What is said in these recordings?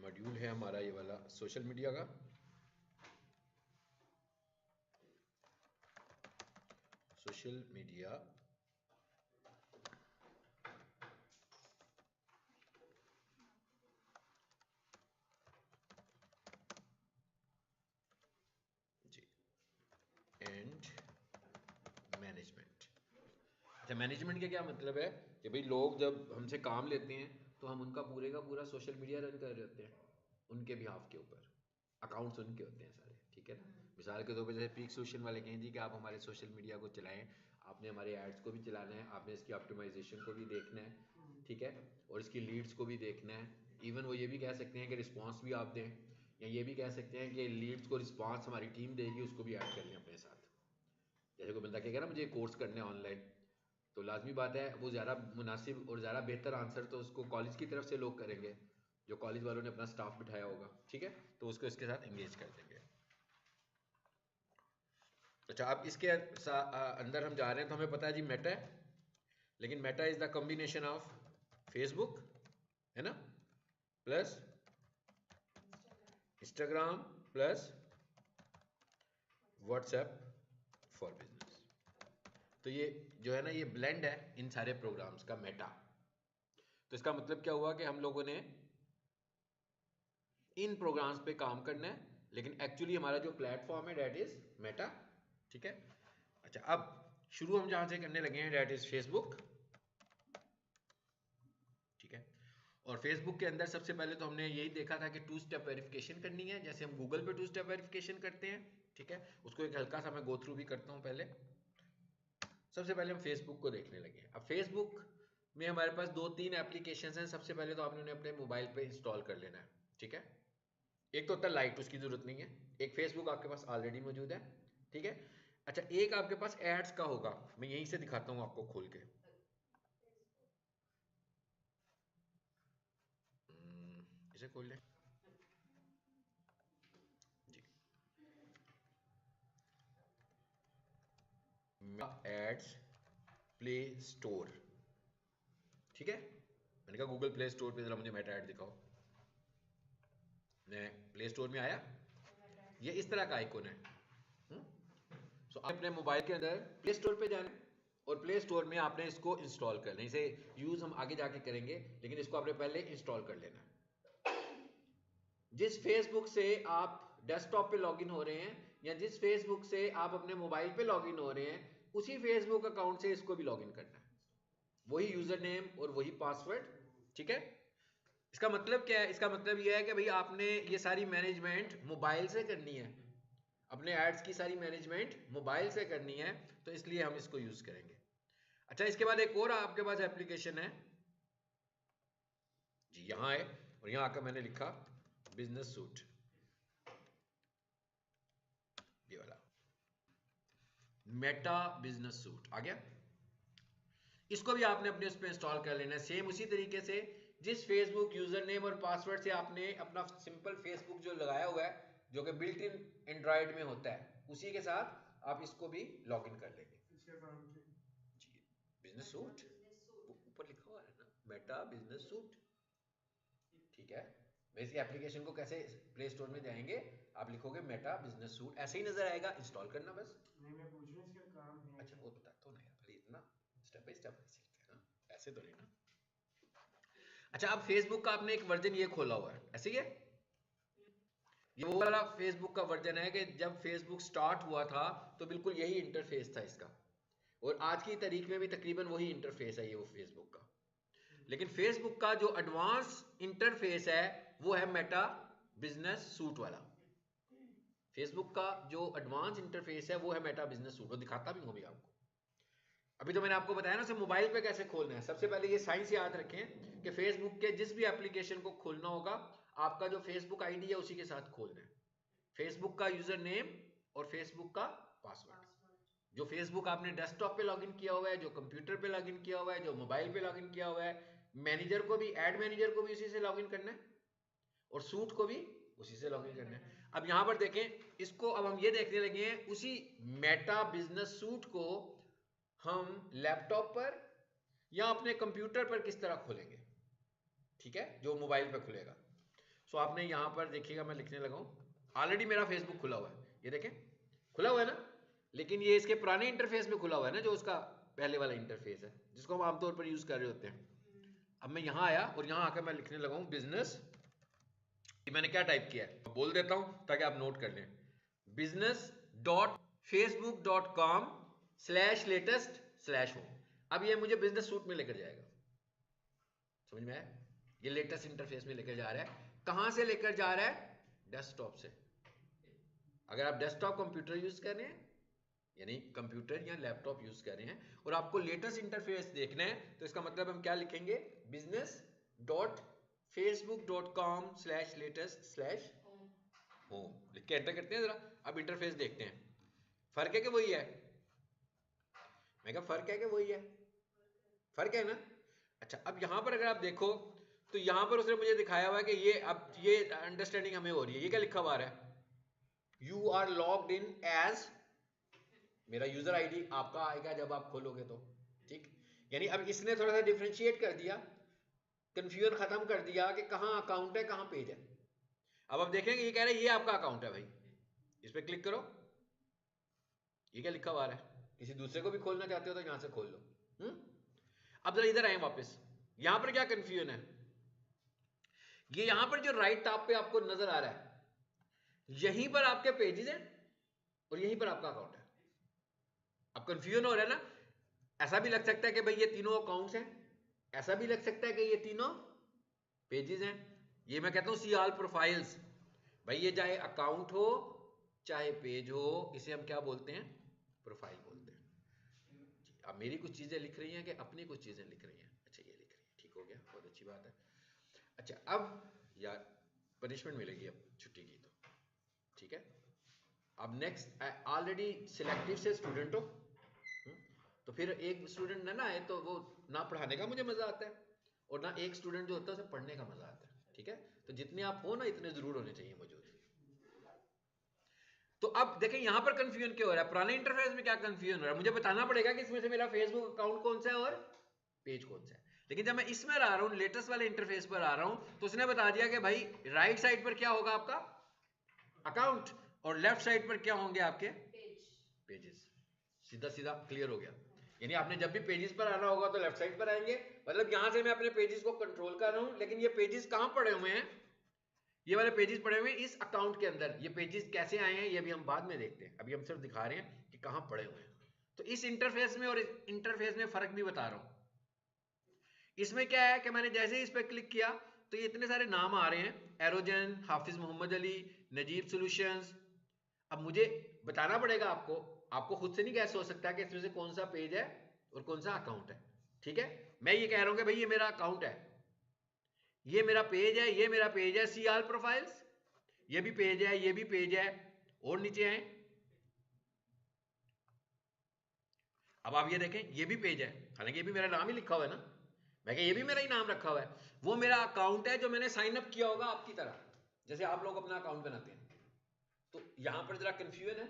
Module है हमारा ये वाला सोशल मीडिया का। सोशल मीडिया जी एंड मैनेजमेंट। अच्छा, मैनेजमेंट का क्या मतलब है कि भाई लोग जब हमसे काम लेते हैं तो हम उनका पूरे का पूरा सोशल मीडिया रन कर रहे होते हैं उनके बिहाफ के ऊपर, अकाउंट्स उनके होते हैं सारे, ठीक है ना। मिसाल के तौर पर जैसे पीक सोशल वाले कहें जी कि आप हमारे सोशल मीडिया को चलाएं, आपने हमारे एड्स को भी चलाना है, आपने इसकी ऑप्टिमाइजेशन को भी देखना है, ठीक है, और इसकी लीड्स को भी देखना है। इवन वो ये भी कह सकते हैं कि रिस्पॉन्स भी आप दें, या ये भी कह सकते हैं कि लीड्स को रिस्पॉन्स हमारी टीम देगी, उसको भी ऐड कर लें अपने साथ। जैसे कोई बंदा कहेगा ना मुझे कोर्स करना है ऑनलाइन, तो लाजमी बात है वो ज़्यादा मुनासिब और ज़्यादा बेहतर आंसर तो उसको कॉलेज की तरफ से लोग करेंगे, जो कॉलेज वालों ने अपना स्टाफ बिठाया होगा, ठीक है, तो उसको इसके साथ एंगेज कर देंगे। अच्छा, अब इसके अंदर हम जा रहे हैं तो हमें पता है जी मेटा है, लेकिन Meta is the combination of Facebook, है ना, plus Instagram plus WhatsApp for business. तो ये जो है ना ये ब्लेंड है इन सारे प्रोग्राम्स का मेटा। तो इसका मतलब क्या हुआ कि हम लोगों ने इन प्रोग्राम्स पे काम करना है, लेकिन एक्चुअली हमारा जो प्लेटफॉर्म है डेट इज मेटा, ठीक है। अच्छा, अब शुरू हम जहां से करने लगे हैं डेट इज फेसबुक, ठीक है। और फेसबुक के अंदर सबसे पहले तो हमने यही देखा था कि टू स्टेप वेरिफिकेशन करनी है, जैसे हम गूगल पे टू स्टेप वेरिफिकेशन करते हैं, ठीक है। उसको एक हल्का सा मैं गो थ्रू भी करता हूं पहले। सबसे पहले हम फेसबुक को देखने लगे। अब फेसबुक में हमारे पास दो तीन एप्लीकेशंस हैं। सबसे पहले तो आपने उन्हें अपने मोबाइल पे इंस्टॉल कर लेना है, ठीक है। एक तो होता है लाइट, उसकी जरूरत नहीं है। एक फेसबुक आपके पास ऑलरेडी मौजूद है, ठीक है। अच्छा, एक आपके पास एड्स का होगा, मैं यहीं से दिखाता हूं आपको खोल के। इसे खोल लें जी, एड्स प्ले स्टोर, ठीक है। मैंने कहा गूगल प्ले स्टोर पे जरा मुझे मेटा ऐड दिखाओ। मैं प्ले स्टोर में आया, ये इस तरह का आइकॉन है। सो आप अपने मोबाइल के अंदर प्ले स्टोर पे जाना और प्ले स्टोर में आपने इसको इंस्टॉल कर लेना। इसे यूज हम आगे जाके करेंगे, लेकिन इसको आपने पहले इंस्टॉल कर लेना। जिस फेसबुक से आप डेस्कटॉप पे लॉगिन हो रहे हैं या जिस फेसबुक से आप अपने मोबाइल पे लॉगिन हो रहे हैं, उसी फेसबुक अकाउंट से इसको भी लॉगिन करना है, वही यूजर नेम और वही पासवर्ड, ठीक है। इसका मतलब क्या है? इसका मतलब यह है कि भाई आपने ये सारी मैनेजमेंट मोबाइल से करनी है, अपने एड्स की सारी मैनेजमेंट मोबाइल से करनी है, तो इसलिए हम इसको यूज करेंगे। अच्छा, इसके बाद एक और आपके पास एप्लीकेशन है जी, यहां है, और यहां आकर मैंने लिखा बिजनेस सूट, ये वाला मेटा बिजनेस सूट आ गया। इसको भी आपने अपने उस पर इंस्टॉल कर लेना है, सेम उसी तरीके से जिस फेसबुक यूजर नेम और पासवर्ड से आपने अपना सिंपल फेसबुक जो लगाया हुआ है, जो कि बिल्ट इन एंड्रॉइड में होता है, उसी के साथ आप इसको भी लॉग इन कर लेंगे जी। बिजनेस सूट ऊपर लिखा हुआ है ना, मेटा बिजनेस सूट, ठीक है। वैसे एप्लीकेशन को कैसे प्ले स्टोर में जाएंगे, आप लिखोगे मेटा बिजनेस सूट, ऐसे ही नजर आएगा, इंस्टॉल करना बस। नहीं, मैं पूछ रहा हूं इसका काम है अच्छा क्या? वो बता तो नहीं यार, इतना स्टेप बाय स्टेप सीखते हैं ना, ऐसे तो नहीं ना। अच्छा, अब फेसबुक का आपने एक वर्जन ये खोला हुआ है, ऐसे ही है। ये वो वाला फेसबुक का वर्जन है कि जब फेसबुक स्टार्ट हुआ था तो बिल्कुल यही इंटरफेस था इसका, और आज की तारीख में भी तकरीबन वही इंटरफेस है ये वो फेसबुक का। लेकिन फेसबुक का जो एडवांस इंटरफेस है वो है मेटा बिजनेस सूट वाला। फेसबुक का जो एडवांस इंटरफेस है वो है मेटा बिजनेस सूट, वो दिखाता भी हूं अभी आपको। अभी तो मैंने आपको बताया ना उसे मोबाइल पे कैसे खोलना है। सबसे पहले ये साइंस याद रखें कि फेसबुक के जिस भी एप्लीकेशन को खोलना होगा, आपका जो फेसबुक आईडी है उसी के साथ खोलना है, फेसबुक का यूजर नेम और फेसबुक का पासवर्ड। जो फेसबुक आपने डेस्कटॉप पे लॉगिन किया हुआ है, जो कंप्यूटर पे लॉगिन किया हुआ है, जो मोबाइल पे लॉगिन किया हुआ है, मैनेजर को भी, एड मैनेजर को भी उसी से लॉगिन करना है, और सूट को भी उसी से लॉगिन करना है। अब यहां पर देखें, इसको अब हम ये देखने लगे हैं उसी मेटा बिजनेस सूट को हम लैपटॉप पर या अपने कंप्यूटर पर किस तरह खोलेंगे, ठीक है, जो मोबाइल पर खुलेगा। सो आपने यहाँ पर देखिएगा, मैं लिखने लगा हूँ, ऑलरेडी मेरा फेसबुक खुला हुआ है, ये देखें खुला हुआ है ना, लेकिन ये इसके पुराने इंटरफेस में खुला हुआ है ना, जो उसका पहले वाला इंटरफेस है जिसको हम आमतौर पर यूज कर रहे होते हैं। अब मैं यहाँ आया और यहाँ आकर मैं लिखने लगा हूँ बिजनेस, मैंने क्या टाइप किया है बोल देता हूँ ताकि आप नोट कर लें, business.facebook.com/latest/home। अब ये मुझे बिजनेस सूट में लेकर जाएगा, समझ में आया? ये लेटेस्ट इंटरफेस में लेकर जा रहा है। कहां से लेकर जा रहा है? डेस्कटॉप से। अगर आप डेस्कटॉप कंप्यूटर यूज कर रहे हैं, यानी कंप्यूटर या लैपटॉप यूज कर रहे हैं और आपको लेटेस्ट इंटरफेस देखना है, तो इसका मतलब हम क्या लिखेंगे, business.facebook.com/latest/home लिख के एंटर करते हैं जरा। अब इंटरफेस देखते हैं, फर्क है कि वही है? मैं कहा फर्क है कि वही है? फर्क है ना? अच्छा, अब यहां पर अगर आप देखो तो यहां पर उसने मुझे दिखाया हुआ है कि ये, अब ये अंडरस्टैंडिंग हमें हो रही है। ये क्या लिखा हुआ है, you are logged in as, मेरा यूजर आईडी आपका आएगा जब आप खोलोगे तो, ठीक। यानी अब इसने थोड़ा सा डिफरेंशिएट कर दिया, कंफ्यूजन खत्म कर दिया कि कहां अकाउंट है कहां पेज है। अब आप देखेंगे ये कह रहे हैं ये आपका अकाउंट है भाई, इस पर क्लिक करो, ये क्या लिखा हुआ है, किसी दूसरे को भी खोलना चाहते हो तो यहां से खोल लो। अब जरा इधर आए वापस, यहां पर क्या कंफ्यूजन है, ये यहां पर जो राइट टॉप पे आपको नजर आ रहा है, यहीं पर आपके पेजेस हैं और यहीं पर आपका अकाउंट है। अब कंफ्यूजन हो रहा है ना, ऐसा भी लग सकता है कि भाई ये तीनों अकाउंट्स हैं, ऐसा भी लग सकता है कि ये तीनों पेजेस हैं। ये मैं कहता हूं सी ऑल प्रोफाइल्स, भाई ये चाहे अकाउंट हो चाहे पेज हो, इसे हम क्या बोलते हैं, प्रोफाइल बोलते हैं। अब मेरी कुछ चीजें लिख रही हैं कि अपनी कुछ चीजें लिख रही हैं, अच्छा ये लिख रही है, ठीक हो गया, बहुत अच्छी बात है। अच्छा, अब यार पनिशमेंट मिलेगी अब छुट्टी की तो, ठीक है। अब नेक्स्ट, ऑलरेडी सिलेक्टिव से स्टूडेंट हो, तो फिर एक स्टूडेंट ना आए तो वो ना पढ़ाने का मुझे मजा आता है और ना एक स्टूडेंट जो होता है उसे पढ़ने का मजा आता है, ठीक है। तो जितने आप हो ना इतने जरूर होने चाहिए मौजूद। तो अब देखें यहां पर कंफ्यूजन क्यों हो रहा है, पुराने इंटरफेस में क्या कंफ्यूजन हो रहा है, मुझे बताना पड़ेगा कि इसमें से मेरा फेसबुक अकाउंट कौन सा है और पेज कौन सा है। लेकिन जब मैं इसमें आ रहा हूं, लेटेस्ट वाले इंटरफेस पर आ रहा हूं, तो उसने बता दिया कि भाई राइट साइड पर क्या होगा आपका अकाउंट और लेफ्ट साइड पर क्या होंगे आपके पेजेस। सीधा सीधा क्लियर हो गया। यानी आपने जब भी पेजेस पर आना होगा तो लेफ्ट साइड पर आएंगे, मतलब यहां से मैं अपने पेजेस को कंट्रोल कर रहा हूं, लेकिन ये पेजेस कहां पड़े हुए हैं, ये वाले पेजेस पड़े हुए हैं इस अकाउंट के अंदर। ये पेजेस कैसे आए हैं ये भी हम बाद में देखते हैं, अभी हम सिर्फ दिखा रहे हैं कि कहां पड़े हुए हैं। तो इस इंटरफेस में और इस इंटरफेस में फर्क भी बता रहा हूं। इसमें क्या है कि मैंने जैसे ही इस पर क्लिक किया तो ये इतने सारे नाम आ रहे हैं, एरोजन, हाफिज मोहम्मद अली, नजीब सॉल्यूशंस। अब मुझे बताना पड़ेगा आपको, आपको खुद से नहीं गैस हो सकता कि इसमें से कौन सा पेज है और कौन सा अकाउंट है, ठीक है। मैं ये कह रहा हूं कि भाई ये मेरा अकाउंट है, ये मेरा पेज है, ये मेरा पेज है सी ऑल प्रोफाइल्स, ये भी पेज है, ये भी पेज है, और नीचे है। अब आप ये देखें ये भी पेज है, हालांकि ये भी मेरा नाम ही लिखा हुआ है ना, मैं ये भी मेरा ही नाम रखा हुआ है। वो मेरा अकाउंट है जो मैंने साइन अप किया होगा आपकी तरह, जैसे आप लोग अपना अकाउंट बनाते हैं। तो यहां पर जरा कंफ्यूजन है,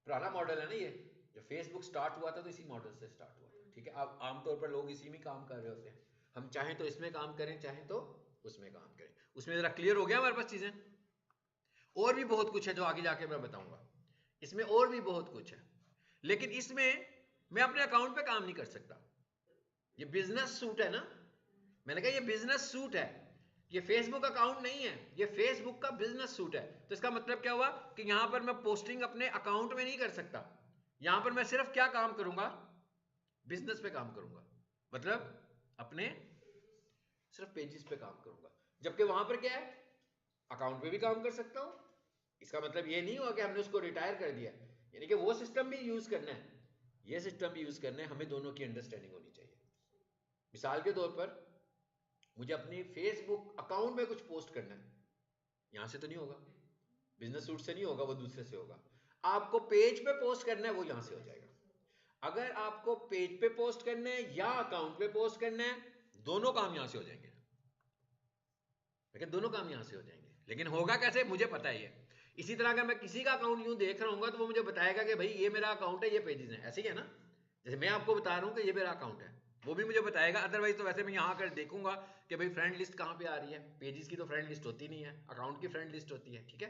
पुराना मॉडल है ना ये, जब फेसबुक स्टार्ट हुआ था तो इसी मॉडल से स्टार्ट हुआ था, ठीक है। अब आमतौर पर लोग इसी में काम कर रहे होते हैं, हम चाहें तो इसमें काम करें चाहें तो उसमें काम करें। उसमें जरा क्लियर हो गया हमारे पास चीजें। और भी बहुत कुछ है जो आगे जाके मैं बताऊंगा, इसमें और भी बहुत कुछ है, लेकिन इसमें मैं अपने अकाउंट पे काम नहीं कर सकता। ये बिजनेस सूट है ना, मैंने कहा ये बिजनेस सूट है, ये फेसबुक अकाउंट नहीं है, ये फेसबुक का बिजनेस सूट है। तो इसका मतलब क्या हुआ कि यहां पर मैं पोस्टिंग अपने अकाउंट में नहीं कर सकता, यहां पर मैं सिर्फ क्या काम करूंगा, बिजनेस पे काम करूंगा, मतलब अपने सिर्फ पेजेस पे काम करूंगा। जबकि वहां पर क्या है, अकाउंट पे भी काम कर सकता हूं। इसका मतलब ये नहीं हुआ कि हमने उसको रिटायर कर दिया, यानी कि वो सिस्टम भी यूज करना है, ये सिस्टम भी यूज करना है, हमें दोनों की अंडरस्टैंडिंग होनी चाहिए। मिसाल के तौर पर मुझे अपनी फेसबुक अकाउंट में कुछ पोस्ट करना है, यहां से तो नहीं होगा, बिजनेस सूट से नहीं होगा, वो दूसरे से होगा। आपको पेज पे पोस्ट करना है वो यहां से हो जाएगा। अगर आपको पेज पे पोस्ट करना है या अकाउंट पे पोस्ट करना है, दोनों काम यहां से हो जाएंगे, लेकिन दोनों काम यहां से हो जाएंगे। लेकिन होगा कैसे मुझे पता ही है। इसी तरह अगर मैं किसी का अकाउंट यूं देख रहा हूं तो वो मुझे बताएगा कि भाई ये मेरा अकाउंट है, ये पेजेस हैं, ऐसे ही है ना। जैसे मैं आपको बता रहा हूं कि ये मेरा अकाउंट है, वो भी मुझे बताएगा। अदरवाइज तो वैसे मैं यहाँ कर देखूंगा कि भाई फ्रेंड लिस्ट कहाँ पे आ रही है। पेजेस की तो फ्रेंड लिस्ट होती नहीं है, अकाउंट की फ्रेंड लिस्ट होती है। ठीक है,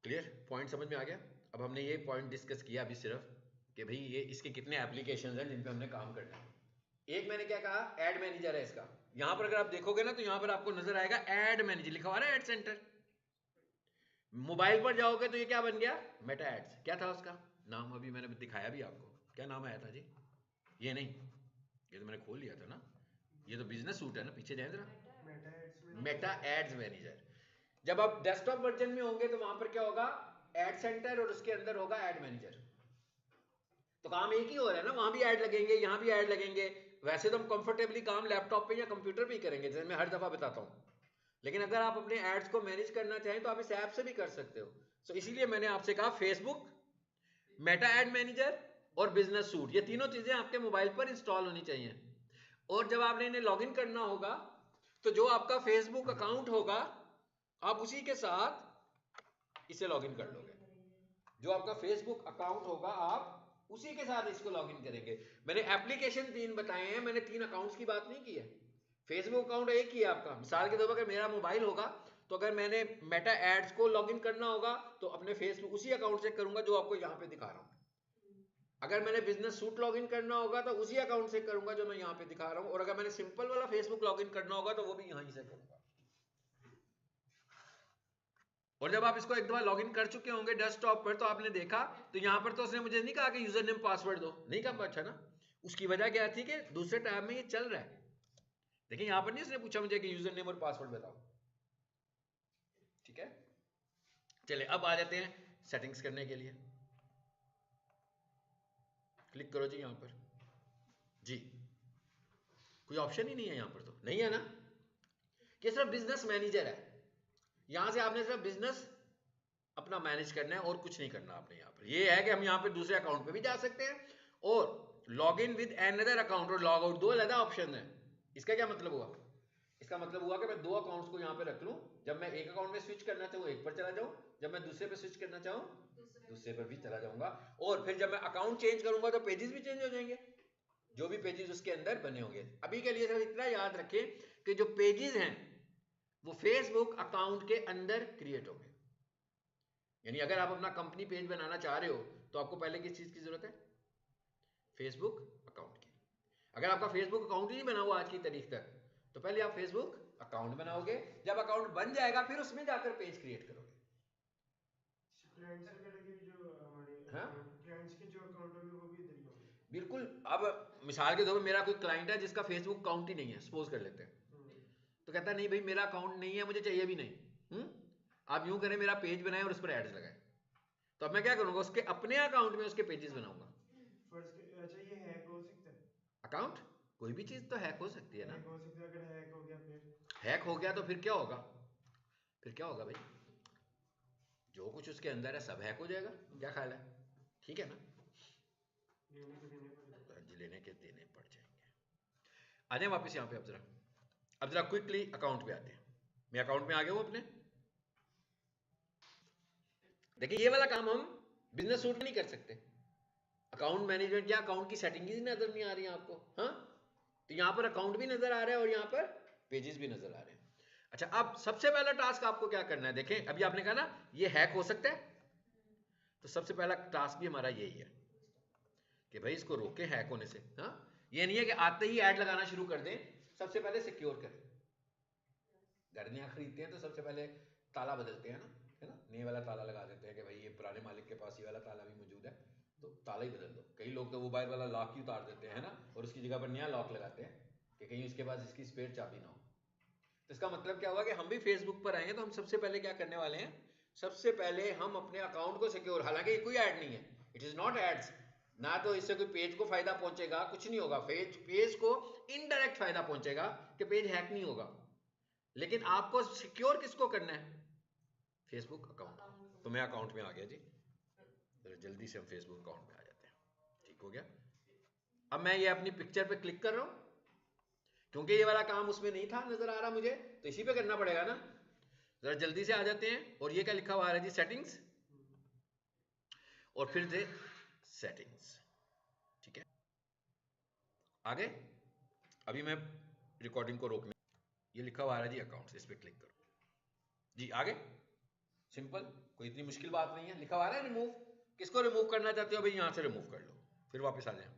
क्लियर? पॉइंट समझ में आ गया? अब हमने ये पॉइंट डिस्कस किया अभी सिर्फ कि भाई ये इसके कितने एप्लीकेशंस हैं जिन पे हमने काम करना है। एक मैंने क्या कहा, ऐड मैनेजर है इसका। यहां पर अगर आप देखोगे ना तो यहां पर आपको नजर आएगा ऐड मैनेजर लिखा हुआ है, ऐड सेंटर। मोबाइल पर जाओगे तो ये क्या बन गया, मेटा एड्स। क्या था उसका नाम, अभी मैंने दिखाया भी आपको, क्या नाम आया था जी? ये नहीं, ये तो मैंने खोल लिया था ना, ये तो बिजनेस सूट है ना, पीछे जाए जरा, मेटा एड्स मैनेजर। जब आप डेस्कटॉप वर्जन में होंगे तो वहां पर क्या होगा, एड सेंटर और उसके अंदर होगा एड मैनेजर। तो काम एक ही हो रहा है ना, वहां भी ऐड लगेंगे, यहाँ भी ऐड लगेंगे। वैसे तो हम कंफर्टेबली काम लैपटॉप पे या कंप्यूटर पे ही करेंगे, जैसे मैं हर दफा बताता हूँ। लेकिन अगर आप अपने एड्स को मैनेज करना चाहें तो आप इस ऐप से भी कर सकते हो। सो इसीलिए मैंने आपसे कहा फेसबुक, मेटा एड मैनेजर और बिजनेस सूट, ये तीनों चीजें आपके मोबाइल पर इंस्टॉल होनी चाहिए। और जब आपने इन्हें लॉगिन करना होगा तो जो आपका फेसबुक अकाउंट होगा आप उसी के साथ इसे लॉगिन कर लोगे। जो आपका फेसबुक अकाउंट होगा आप उसी के साथ इसको लॉगिन करेंगे। मैंने एप्लीकेशन 3 बताए हैं, मैंने 3 अकाउंट्स की बात नहीं की है। फेसबुक अकाउंट एक ही है आपका। मिसाल के तौर पर अगर मेरा मोबाइल होगा तो अगर मैंने मेटा एड्स को लॉगिन करना होगा तो अपने फेसबुक उसी अकाउंट से करूंगा जो आपको यहाँ पे दिखा रहा हूँ। अगर मैंने बिजनेस सूट लॉगिन करना होगा तो उसी अकाउंट से करूंगा जो मैं यहाँ पे दिखा रहा हूँ। और अगर मैंने सिंपल वाला फेसबुक लॉगिन करना होगा तो वो भी यहीं से करूंगा। और जब आप इसको एक दफा लॉगिन कर चुके होंगे डेस्कटॉप पर तो आपने देखा तो यहाँ पर तो उसने मुझे नहीं कहा कि यूजर नेम पासवर्ड दो, नहीं कहा। अच्छा ना, उसकी वजह क्या थी कि दूसरे टैब में ये चल रहा है। देखिए यहाँ पर नहीं उसने पूछा मुझे कि यूजर नेम और पासवर्ड बताओ। ठीक है, चले अब आ जाते हैं सेटिंग्स करने के लिए। क्लिक करो जी यहाँ पर जी, कोई ऑप्शन ही नहीं है यहाँ पर, तो नहीं है ना, कि सिर्फ बिजनेस मैनेजर है। यहां से आपने सिर्फ बिजनेस अपना मैनेज करना है और कुछ नहीं करना आपने। यहाँ पर ये है कि हम यहाँ पे दूसरे अकाउंट पे भी जा सकते हैं और log in with another account और लॉग आउट, दो अलग ऑप्शन है। इसका क्या मतलब हुआ, इसका मतलब हुआ कि मैं दो अकाउंट्स को यहाँ पे रख लूं। जब मैं एक अकाउंट में स्विच करना चाहूँ एक पर चला जाऊं, जब मैं दूसरे पे स्विच करना चाहूँ दूसरे पर भी चला जाऊंगा। और फिर जब मैं अकाउंट चेंज करूंगा तो पेजेस भी चेंज हो जाएंगे, जो भी पेजेस उसके अंदर बने होंगे। अभी के लिए सिर्फ इतना याद रखें कि जो पेजेस हैं वो फेसबुक अकाउंट के अंदर क्रिएट होंगे। यानी अगर आप अपना कंपनी पेज बनाना चाह रहे हो तो आपको पहले किस चीज की जरूरत है, फेसबुक अकाउंट की। अगर आपका फेसबुक अकाउंट ही नहीं बना हुआ आज की तारीख तक तो पहले आप फेसबुक अकाउंट बनाओगे, जब अकाउंट बन जाएगा फिर उसमें जाकर पेज क्रिएट करोगे। क्लाइंट्स वगैरह के भी जो हमारे हाँ अकाउंट, क्लाइंट्स के जो अकाउंट होंगे वो भी इधर ही होंगे। बिल्कुल। अब मिसाल के तौर पर मेरा कोई क्लाइंट है जिसका फेसबुक अकाउंट ही नहीं है, सपोज कर लेते हैं, तो कहता है नहीं भाई मेरा अकाउंट नहीं है, मुझे चाहिए भी नहीं। आप यूं करें, मेरा पेज बनाए और उस पर एड्स लगाए, तो अब मैं क्या करूंगा, उसके अपने अकाउंट में उसके पेजेस बनाऊंगा। फर्ज के अच्छा ये हैक हो सकता है, अकाउंट, कोई भी चीज तो हैक हो सकती है ना। हैक हो सकता है, अगर हैक हो गया फिर हैक हो गया तो फिर क्या होगा, फिर क्या होगा भाई, जो कुछ उसके अंदर है सब हैक हो जाएगा। क्या ख्याल है, ठीक है ना? लेने के देने पड़ जाएंगे। लेने के देने पड़ जाएंगे। आ जाए वापस यहाँ पे। अब जरा क्विकली अकाउंट पे आते हैं। मैं अकाउंट में आ गया हूँ अपने। देखिए ये वाला काम हम बिजनेस सूट नहीं कर सकते। अकाउंट मैनेजमेंट या अकाउंट की सेटिंग ही नजर नहीं आ रही है आपको। हाँ, तो यहाँ पर अकाउंट भी नजर आ रहा है और यहाँ पर पेजेस भी नजर आ रहे हैं। अच्छा, अब सबसे पहला टास्क आपको क्या करना है, देखें अभी आपने कहा ना ये हैक हो सकता है, तो सबसे पहला टास्क भी हमारा यही है कि भाई इसको रोके हैक होने से। हाँ, ये नहीं है कि आते ही ऐड लगाना शुरू कर दें, सबसे पहले सिक्योर करें। घर नया खरीदते हैं तो सबसे पहले ताला बदलते हैं ना, है ना, नए वाला ताला लगा देते हैं कि भाई ये पुराने मालिक के पास ये वाला ताला भी मौजूद है तो ताला ही बदल दो। कई लोग तो मोबाइल वाला लॉक ही उतार देते हैं ना, और उसकी जगह पर नया लॉक लगाते हैं कि कहीं इसके पास इसकी स्पेयर चाबी ना हो। तो इसका मतलब क्या हुआ कि हम भी फेसबुक पर आएंगे तो हम सबसे पहले क्या करने वाले हैं, सबसे पहले हम अपने अकाउंट को सिक्योर, हालांकि ये कोई ऐड नहीं है, इट इज नॉट एड्स, ना तो इससे कोई पेज को फायदा पहुंचेगा, कुछ नहीं होगा। पेज को इनडायरेक्ट फायदा पहुंचेगा कि पेज हैक नहीं होगा, लेकिन आपको सिक्योर किसको करना है, फेसबुक अकाउंट। तो मैं अकाउंट में आ गया जी, जल्दी से हम फेसबुक अकाउंट में आ जाते हैं। ठीक हो गया। अब मैं ये अपनी पिक्चर पे क्लिक कर रहा हूं क्योंकि ये वाला काम उसमें नहीं था नजर आ रहा मुझे, तो इसी पे करना पड़ेगा ना। जरा जल्दी से आ जाते हैं। और ये क्या लिखा हुआ है जी, सेटिंग्स, और फिर से सेटिंग्स। ठीक है, आगे अभी मैं रिकॉर्डिंग को रोकने, ये लिखा हुआ आ रहा है जी अकाउंट्स, इस पर क्लिक करो जी। आगे सिंपल, कोई इतनी मुश्किल बात नहीं है। लिखा हुआ है रिमूव, किसको रिमूव करना चाहते हो भाई, यहाँ से रिमूव कर लो, फिर वापस आ जाए।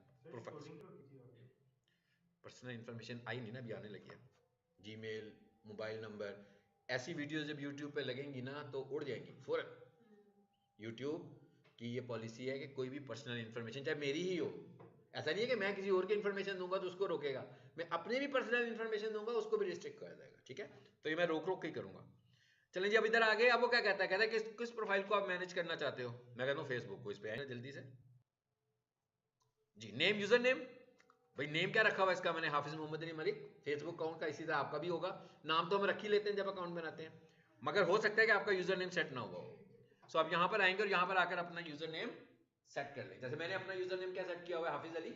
पर्सनल इन्फॉर्मेशन आई नहीं ना, अभी आने लगी है। जीमेल, मोबाइल नंबर, ऐसी वीडियोस जब यूट्यूब पे लगेंगी ना तो उड़ जाएंगी फौरन। यूट्यूब की ये पॉलिसी है कि कोई भी पर्सनल इन्फॉर्मेशन, चाहे मेरी ही हो, ऐसा नहीं है कि मैं किसी और की इन्फॉर्मेशन दूंगा तो उसको रोकेगा, मैं अपने भी पर्सनल इन्फॉर्मेशन दूंगा उसको भी रिस्ट्रिक्ट कर देगा। ठीक है, तो ये मैं रोक रोक के ही करूंगा। चलें जी, अब इधर आगे। अब वो क्या कहता है, कहता है किस प्रोफाइल को आप मैनेज करना चाहते हो। मैं कहता हूँ फेसबुक को, इस पे आए जल्दी से जी। नेम, यूजर नेम, भाई नेम क्या रखा हुआ इसका मैंने, हाफिज मोहम्मद अली मलिक। फेसबुक अकाउंट का इसी तरह आपका भी होगा, नाम तो हम रख ही लेते हैं जब अकाउंट बनाते हैं, मगर हो सकता है कि आपका यूजर नेम सेट ना हुआ हो। सो आप यहाँ पर आएंगे और यहाँ पर आकर अपना यूजर नेम सेट कर लें। जैसे मैंने अपना यूजर नेम क्या सेट किया हुआ है, हाफिज अली।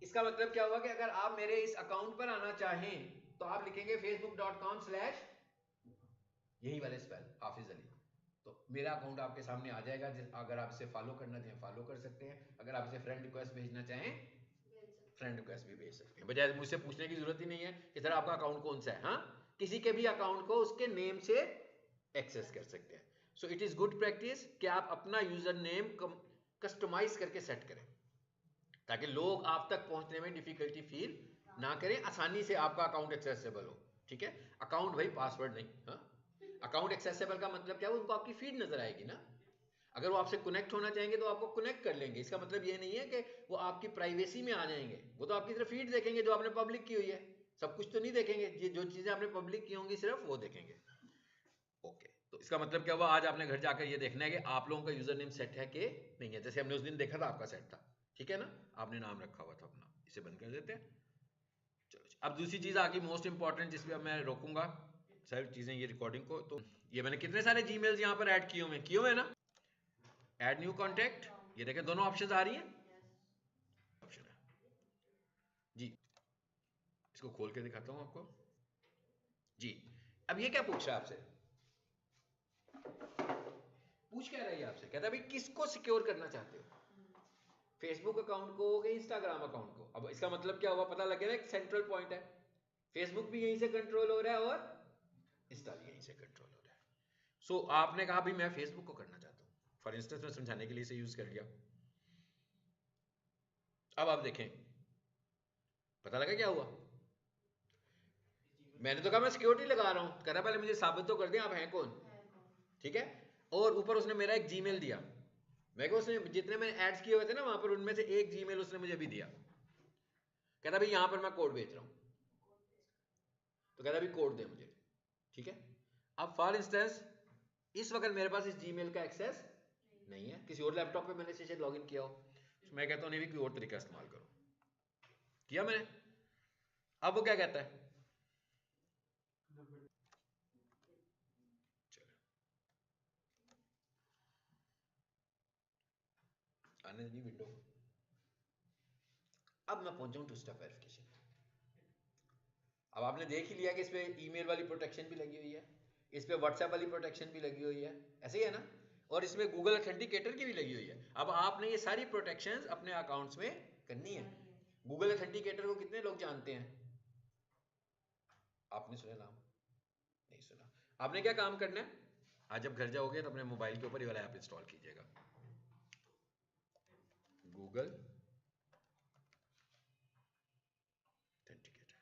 इसका मतलब क्या हुआ कि अगर आप मेरे इस अकाउंट पर आना चाहें तो आप लिखेंगे facebook.com/ यही वाले स्पेल हाफिज अली, तो मेरा अकाउंट आपके सामने आ जाएगा। अगर आप इसे फॉलो करना चाहें फॉलो कर सकते हैं, अगर आप इसे फ्रेंड रिक्वेस्ट भेजना चाहें फ्रेंड रिक्वेस्ट भी भेज सकते हैं, बजाय मुझसे पूछने की जरूरत ही नहीं है कि सर आपका अकाउंट कौन सा है। हाँ, किसी के भी अकाउंट को उसके नेम से एक्सेस कर सकते हैं। सो इट इज गुड प्रैक्टिस कि आप अपना यूजर नेम कस्टमाइज करके सेट करें, ताकि लोग आप तक पहुंचने में डिफिकल्टी फील ना करें, आसानी से आपका अकाउंट एक्सेसिबल हो। ठीक है, अकाउंट भाई पासवर्ड नहीं। हाँ, अकाउंट एक्सेसिबल का मतलब क्या है, उनको आपकी फीड नजर आएगी ना। अगर वो आपसे कनेक्ट होना चाहेंगे तो आपको कनेक्ट कर लेंगे, इसका मतलब ये नहीं है कि वो आपकी प्राइवेसी में आ जाएंगे, वो तो आपकी सिर्फ फीड देखेंगे जो आपने पब्लिक की हुई है, सब कुछ तो नहीं देखेंगे, ये जो चीजें आपने पब्लिक की होंगी सिर्फ वो देखेंगे। ओके, तो इसका मतलब क्या हुआ, आज आपने घर जाकर ये देखना है कि आप लोगों का यूजर नेम सेट है कि नहीं है। जैसे हमने उस दिन देखा था आपका सेट था, ठीक है ना, आपने नाम रखा हुआ था अपना। इसे बंद कर देते हैं। चलो, अब दूसरी चीज आ गई मोस्ट इंपॉर्टेंट, जिसपे अब मैं रोकूंगा सारी चीजें ये रिकॉर्डिंग को। तो ये मैंने कितने सारे जीमेल्स यहाँ पर ऐड किए हुए हैं ना, ऐड न्यू कॉन्टेक्ट, ये देखें दोनों ऑप्शंस आ रही हैं। ऑप्शन है जी, इसको खोल के दिखाता हूं आपको जी। अब ये क्या पूछ रहा है आपसे, पूछ क्या रहा है आपसे, कहता है भाई किसको सिक्योर करना चाहते हो, फेसबुक अकाउंट को कि इंस्टाग्राम अकाउंट को। अब इसका मतलब क्या हुआ, पता लगे ना, एक सेंट्रल पॉइंट है, फेसबुक भी यहीं से कंट्रोल हो रहा है और इंस्टा भी यहीं से कंट्रोल हो रहा है। सो आपने कहा भाई मैं फेसबुक को करना चाहता हूं, फॉर इंस्टेंस मैं समझाने के लिए इसे यूज कर लिया। अब आप देखें, पता लगा क्या हुआ, मैंने तो कहा मैं सिक्योरिटी लगा रहा हूं, कह रहा पहले मुझे साबित तो कर दें आप हैं कौन। ठीक है, और ऊपर उसने मेरा एक जीमेल दिया, मैं को उसने जितने मैंने ऐड्स किए हुए थे ना वहां पर, उनमें से एक जीमेल उसने मुझे भी दिया, कहता भाई यहां पर मैं कोड भेज रहा हूं, तो कहता भाई कोड दे मुझे। ठीक है, अब फॉर इंस्टेंस इस वक्त मेरे पास इस जीमेल का एक्सेस नहीं है, किसी और लैपटॉप पे मैंने इसे लॉग इन किया हो, तो मैं कहता हूं नहीं भी कोई और तरीका इस्तेमाल करो, किया मैंने। अब वो क्या कहता है, आने दी विंडो। अब मैं पहुंचा हूं टू स्टेप वेरिफिकेशन। अब आपने देख ही लिया कि इस पे ईमेल वाली प्रोटेक्शन भी लगी हुई है, इस पे व्हाट्सएप वाली प्रोटेक्शन भी लगी हुई है, ऐसे ही है ना, और इसमें गूगल ऑथेंटिकेटर की भी लगी हुई है। अब आपने ये सारी प्रोटेक्शंस अपने अकाउंट्स में करनी है। गूगल ऑथेंटिकेटर को कितने लोग जानते हैं, आपने सुना नाम, नहीं सुना। आपने क्या काम करना है, आज जब घर जाओगे तो अपने मोबाइल के ऊपर ये वाला ऐप इंस्टॉल कीजिएगा, गूगल ऑथेंटिकेटर।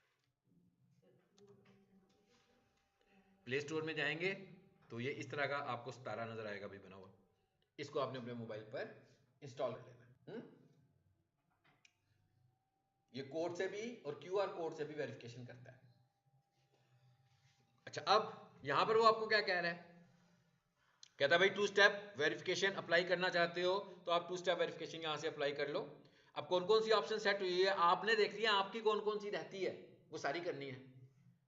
प्ले स्टोर में जाएंगे तो ये इस तरह का आपको सितारा नजर आएगा भी बना हुआ, इसको आपने अपने मोबाइल पर इंस्टॉल कर लेना। ये कोड से भी और क्यूआर कोड से भी वेरिफिकेशन करता है। अच्छा, अब यहां पर वो आपको क्या कह रहा है, कहता है भाई टू स्टेप वेरिफिकेशन अप्लाई करना चाहते हो तो आप टू स्टेप वेरिफिकेशन यहां से अप्लाई कर लो। अब कौन कौन सी ऑप्शन सेट हुई है आपने देख लिया, आपकी कौन कौन सी रहती है वो सारी करनी है।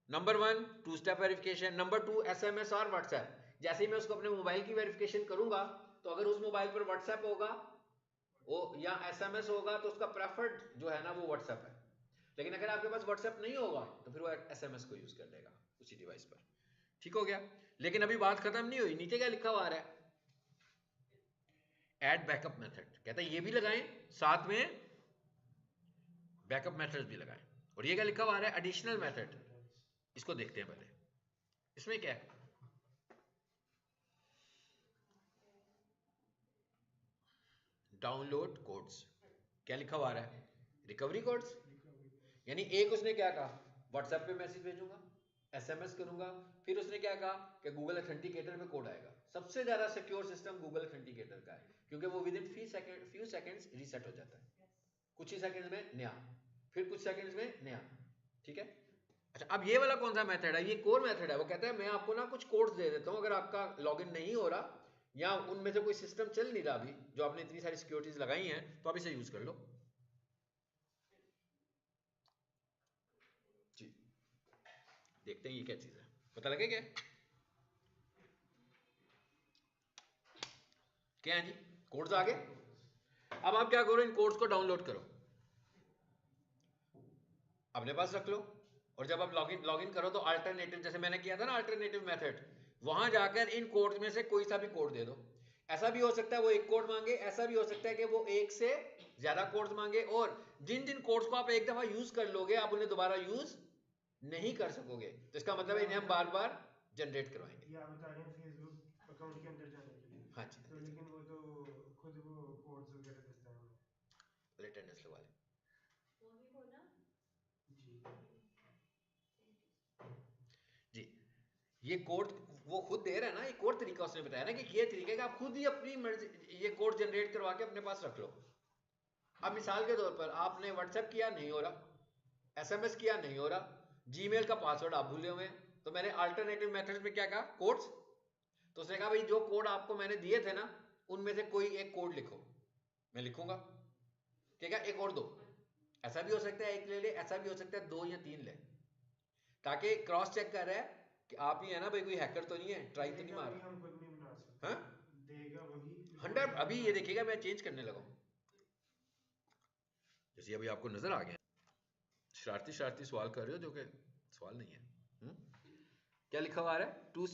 Number 1 two step verification, number 2 SMS और व्हाट्सएप। जैसे ही मैं उसको अपने मोबाइल की वेरिफिकेशन करूंगा तो अगर उस मोबाइल पर व्हाट्सएप होगा वो या एसएमएस होगा तो उसका प्रेफर्ड जो है ना वो व्हाट्सएप है, लेकिन अगर आपके पास व्हाट्सएप नहीं होगा तो फिर वो एसएमएस को यूज कर लेगा उसी डिवाइस पर। ठीक हो गया, लेकिन अभी बात खत्म नहीं हुई, नीचे क्या लिखा हुआ आ रहा है, ऐड बैकअप मेथड। कहता है ये भी लगाएं साथ में बैकअप मेथड्स भी लगाएं। और ये क्या लिखा हुआ है, एडिशनल मेथड, इसको देखते हैं पहले। इसमें क्या है, डाउनलोड कोड्स, क्या लिखा हुआ है, रिकवरी कोड्स। यानी एक उसने क्या कहा, व्हाट्सएप पे मैसेज भेजूंगा, एसएमएस करूंगा, फिर उसने क्या कहा कि गूगल ऑथेंटिकेटर पे कोड आएगा। सबसे ज्यादा सिक्योर सिस्टम गूगल ऑथेंटिकेटर का है, क्योंकि वो with in few seconds reset हो जाता है, कुछ ही सेकंड्स में नया, फिर कुछ सेकंड्स में नया, ठीक है। अच्छा, अब ये वाला कौन सा मेथड है, ये कोर मेथड है। वो कहता है मैं आपको ना कुछ कोड्स दे देता हूं, अगर आपका लॉगिन नहीं हो रहा या उनमें से कोई सिस्टम चल नहीं रहा अभी, जो आपने इतनी सारी सिक्योरिटीज लगाई हैं, तो आप इसे यूज कर लो जी। देखते हैं ये क्या चीज है, पता लगे क्या क्या है जी। कोड्स आ गए। अब आप क्या करो, इन कोड्स को डाउनलोड करो, अपने पास रख लो। और जब आप लॉगिन करो तो अल्टरनेटिव, जैसे मैंने किया था ना अल्टरनेटिव मेथड, वहां जाकर इन कोड्स में से कोई सा भी कोड दे दो। ऐसा भी हो सकता है वो एक कोड मांगे, ऐसा भी हो सकता है कि वो एक से ज्यादा कोड्स मांगे, और जिन जिन कोड्स को आप एक दफा यूज कर लोगे आप उन्हें दोबारा यूज नहीं कर सकोगे, तो इसका मतलब है इन्हें हम बार बार जनरेट करवाएंगे। ये आप बता रहे हैं फेसबुक अकाउंट के अंदर जाने के लिए। हाँ जी, तो लेकिन वो तो खुद वो कोड्स वगैरह देता है हमें। अटेंडेंस लगवा लें जी जी। ये कोड वो खुद दे रहा है ना, ये कोड तरीका उसने बताया ना कि ये तरीका है कि आप खुद ही अपनी मर्जी ये कोड जनरेट करवा के अपने पास रख लो। अब मिसाल के तौर पर आपने व्हाट्सएप किया, नहीं हो रहा, एसएमएस किया, नहीं हो रहा, जीमेल का पासवर्ड आप भूले हुए हैं, तो मैंने अल्टरनेटिव मेथड्स में क्या कहा, कोड्स। तो उसने कहा भाई जो कोड आपको मैंने दिए थे ना, उनमें से कोई एक कोड लिखो। मैं लिखूंगा, ठीक है, एक और दो, ऐसा भी हो सकता है एक ले ले, ऐसा भी हो सकता है दो या तीन ले, ताकि क्रॉस चेक कर रहा है कि आप ही है ना भाई, कोई हैकर तो नहीं है, ट्राई तो नहीं देगा मार वही, रहा। हम खुद नहीं बना सकते। हाँ, देगा वही जो 100। हम अभी बना ये सकते। देखिएगा मैं चेंज करने लगा हूं, जैसे अभी आपको नजर आ गया, शरारती शरारती सवाल कर रहे हो जो कि सवाल नहीं है। क्या लिखा हुआ है, टू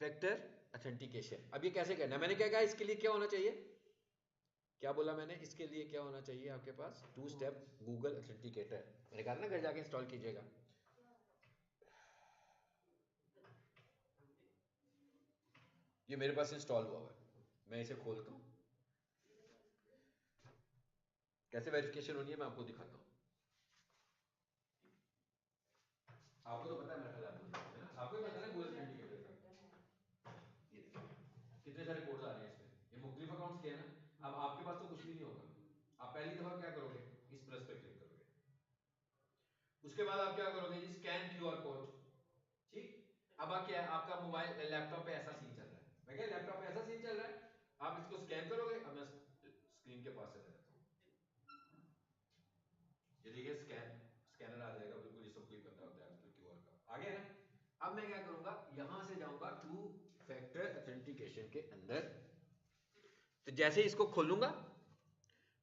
फैक्टर ऑथेंटिकेशन। अब ये कैसे करना है, मैंने क्या कहा, इसके लिए क्या होना चाहिए, क्या बोला मैंने, इसके लिए क्या होना चाहिए आपके पास, टू स्टेप गूगल ऑथेंटिकेटर। मैंने कहा ना घर जाके इंस्टॉल कीजिएगा। ये मेरे पास इंस्टॉल हुआ हुआ है, मैं इसे खोलता हूँ, कैसे वेरिफिकेशन होनी है मैं आपको दिखाता हूँ। आपको तो पता है मेथड, है ना, आपको ही पता है ना गूगल ऑथेंटिकेटर का। ये देखिए कितने सारे कोड्स आ रहे हैं इसमें, ये मुख्तलिफ अकाउंट्स के हैं ना। अब आपके पास तो कुछ भी नहीं होगा, आप पहली दफा क्या करोगे, इस प्लस पे क्लिक करोगे, उसके बाद आप क्या करोगे जी, स्कैन क्यूआर कोड, ठीक। अब आप क्या है, आपका मोबाइल लैपटॉप पे ऐसा सीन चल रहा है, मैं क्या लैपटॉप पे ऐसा सीन चल रहा है, आप इसको स्कैन करोगे। अब मैं स्क्रीन के पास चला जाता हूँ, ये देखिए स्कैनर आ जाएगा, बिल्कुल ये सबको ही पता होता है आजकल क्यूआर का, आ गया ना। अब मैं क्या करूंगा, यहां से जाऊंगा टू फैक्टर ऑथेंटिकेशन के अंदर, तो जैसे ही इसको खोलूंगा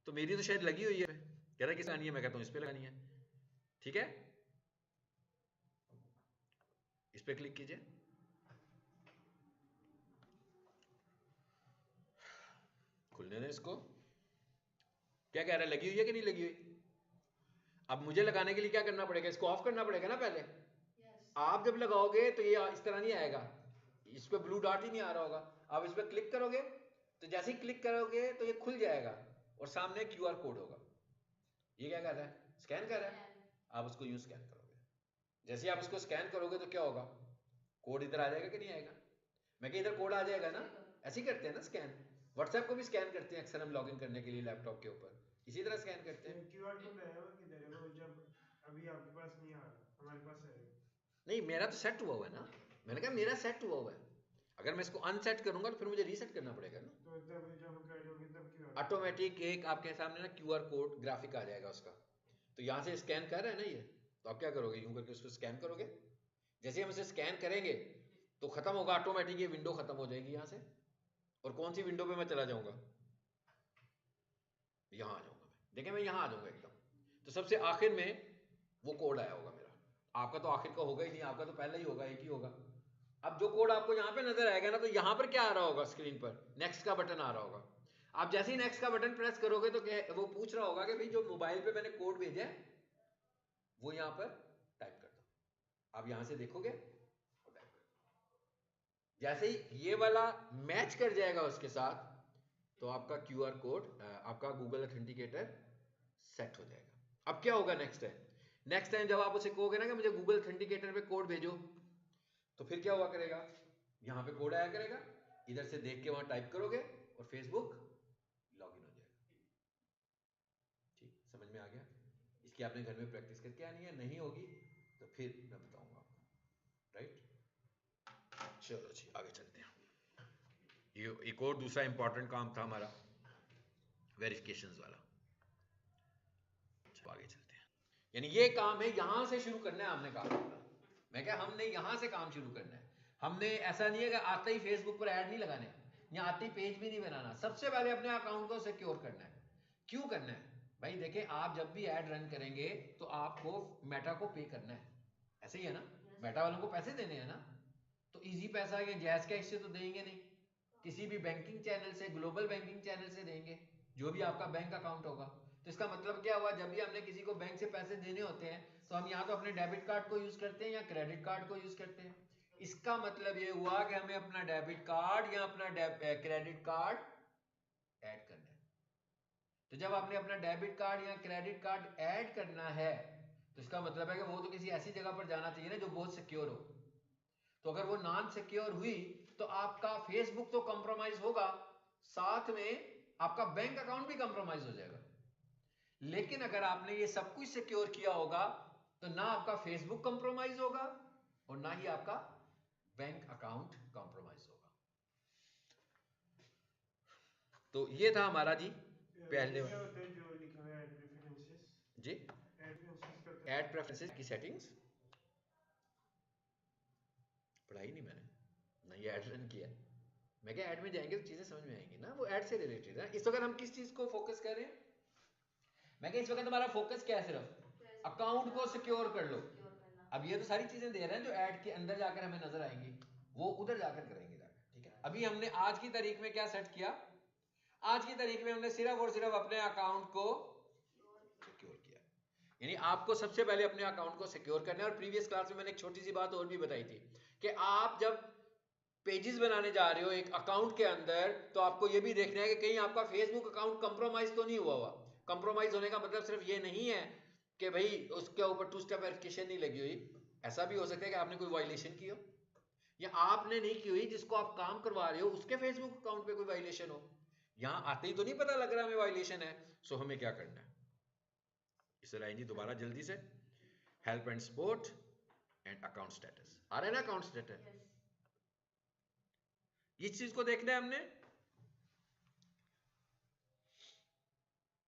तो मेरी तो शायद लगी हुई है, कह रहा है किस लगानी है, मैं कहता हूं इस पे लगानी है, ठीक है, इस पे क्लिक कीजिए। खुलने दें इसको, क्या कह रहा है, लगी हुई है कि नहीं लगी हुई। अब मुझे लगाने के लिए क्या करना पड़ेगा, इसको ऑफ करना पड़ेगा ना पहले। आप जब लगाओगे तो ये इस तरह नहीं आएगा, इस पे ब्लू डॉट ही नहीं आ रहा होगा। आप इस पे क्लिक करोगे तो जैसे ही क्लिक करोगे तो ये खुल जाएगा और सामने क्यूआर कोड होगा। ये क्या कर रहा है, स्कैन कर रहा है। आप उसको यूं स्कैन करोगे, जैसे ही आप उसको स्कैन करोगे तो क्या होगा, कोड इधर आ जाएगा कि नहीं आएगा। मैं कि इधर कोड आ जाएगा ना, ऐसे ही करते हैं ना स्कैन। व्हाट्सएप को भी स्कैन करते हैं अक्सर हम लॉगिन करने के लिए लैपटॉप के ऊपर, इसी तरह स्कैन करते हैं। क्यूआर कोड आया हुआ किधर है वो, जब अभी आपके पास नहीं आ रहा, हमारे पास है। नहीं, मेरा तो सेट हुआ हुआ है ना, मैंने कहा मेरा सेट हुआ हुआ है, अगर मैं इसको अनसेट करूंगा तो फिर मुझे रीसेट करना पड़ेगा ना। तो तब जब हम कर लेंगे तब क्यूआर कोड ऑटोमेटिक एक आपके सामने ना क्यूआर कोड ग्राफिक आ जाएगा उसका, तो यहाँ से स्कैन कर रहा है ना ये, तो आप क्या करोगे, यूं करके उसको स्कैन करोगे। जैसे हम इसे स्कैन करेंगे तो खत्म होगा ऑटोमेटिक, ये विंडो खत्म हो जाएगी यहाँ से। और कौन सी विंडो पे मैं चला जाऊंगा, यहाँ आ जाऊंगा मैं, देखें मैं यहाँ आ जाऊंगा एकदम, तो सबसे आखिर में वो कोड आया होगा मेरा। आपका तो आखिर का होगा ही नहीं, आपका तो पहले ही होगा, एक ही होगा। अब जो कोड आपको यहाँ पे नजर आएगा ना, तो यहाँ पर क्या आ रहा होगा स्क्रीन पर, नेक्स्ट का बटन आ रहा होगा। आप जैसे ही नेक्स्ट का बटन प्रेस करोगे तो क्या वो पूछ रहा होगा कि भाई जो मोबाइल पे मैंने कोड भेजा है वो यहाँ पर टाइप कर दो। आप यहाँ से देखोगे और टाइप कर दो। जैसे ही ये वाला मैच कर जाएगा उसके साथ, तो आपका QR कोड, आपका गूगल ऑथेंटिकेटर सेट हो जाएगा। अब क्या होगा नेक्स्ट टाइम जब आप उसे कहोगे ना कि मुझे गूगल ऑथेंटिकेटर पे कोड भेजो, तो फिर क्या हुआ करेगा, यहाँ पे कोड आया करेगा, इधर से देख के वहां टाइप करोगे और फेसबुक लॉगिन हो जाएगा। ठीक, समझ में आ गया? इसकी आपने घर में प्रैक्टिस करके आनी है, नहीं होगी तो फिर मैं बताऊंगा आपको। राइट, चलो जी आगे चलते हैं। ये एक और दूसरा इंपॉर्टेंट काम था हमारा, वेरिफिकेशंस वाला। चलो आगे चलते हैं। यानी ये काम है, यहां से शुरू करना है हमने काम। मैं क्या, हमने यहां से काम शुरू करना है। हमने ऐसा नहीं है कि आते ही फेसबुक पर ऐड नहीं लगाने, या आते ही पेज भी नहीं बनाना। सबसे पहले अपने अकाउंट को सिक्योर करना है। क्यों करना है भाई? देखें, आप जब भी ऐड रन करेंगे तो आपको मेटा को पे करना है, ऐसे ही है ना? मेटा वालों को पैसे देने हैं ना, तो इजी पैसा या जैज कैश से तो देंगे नहीं, किसी भी बैंकिंग चैनल से, ग्लोबल बैंकिंग चैनल से देंगे, जो भी आपका बैंक अकाउंट होगा। तो इसका मतलब क्या हुआ, जब भी हमने किसी को बैंक से पैसे देने होते हैं तो हम या तो अपने डेबिट कार्ड को यूज करते हैं या क्रेडिट कार्ड को यूज करते हैं। इसका मतलब ये हुआ कि हमें अपना डेबिट कार्ड या अपना क्रेडिट कार्ड ऐड करना है। तो जब आपने अपना डेबिट कार्ड या क्रेडिट कार्ड ऐड करना है, तो इसका मतलब है कि वो तो किसी ऐसी जगह पर जाना चाहिए ना जो बहुत सिक्योर हो। तो अगर वो नॉन सिक्योर हुई तो आपका फेसबुक तो कंप्रोमाइज होगा, साथ में आपका बैंक अकाउंट भी कंप्रोमाइज हो जाएगा। लेकिन अगर आपने ये सब कुछ सिक्योर किया होगा तो ना आपका फेसबुक कंप्रोमाइज होगा और ना ही आपका बैंक अकाउंट कंप्रोमाइज होगा। तो ये था हमारा जी पहले क्या होता है जो लिखा हुआ है ऐड प्रेफरेंसेस? जी, ऐड प्रेफरेंसेस का होता है ऐड प्रेफरेंसेस की सेटिंग्स पढ़ाई नहीं मैंने, ना ये ऐड रन किया। मैं क्या, ऐड में जाएंगे तो चीजें समझ में आएंगी ना, वो ऐड से रिलेटेड है। इस वक्त हम किस चीज को फोकस कर रहे हैं? मैं क्या, इस वक्त हमारा फोकस क्या है? सिर्फ अकाउंट को सिक्योर कर लो। अब ये तो सारी चीजें दे रहे हैं जो ऐड के अंदर जाकर हमें नजर आएंगी, वो उधर जाकर करेंगे जाकर। ठीक है, अभी हमने आज की तारीख में क्या सेट किया? आज की तारीख में हमने सिर्फ और सिर्फ अपने अकाउंट को सिक्योर किया। यानी आपको सबसे पहले अपने अकाउंट को सिक्योर करना है। और प्रीवियस क्लास में मैंने एक छोटी सी बात और भी बताई थी कि आप जब पेजेस बनाने जा रहे हो एक अकाउंट के अंदर, तो आपको यह भी देखना है कि कहीं आपका फेसबुक अकाउंट कंप्रोमाइज तो नहीं हुआ। कंप्रोमाइज होने का मतलब सिर्फ ये नहीं है कि भाई उसके ऊपर 2 स्टेप वेरिफिकेशन नहीं लगी हुई। ऐसा भी हो सकता है कि आपने कोई वायलेशन की हो, या आपने नहीं की हुई, जिसको आप काम करवा रहे हो उसके फेसबुक अकाउंट पे कोई वायलेशन हो। यहां आते ही तो नहीं पता लग रहा हमें वायलेशन है। सो हमें क्या करना है, इसे लाएंगे दोबारा जल्दी से। Help and support and account status, आ रहा है ना अकाउंट स्टेटस? इस चीज को देखना है हमने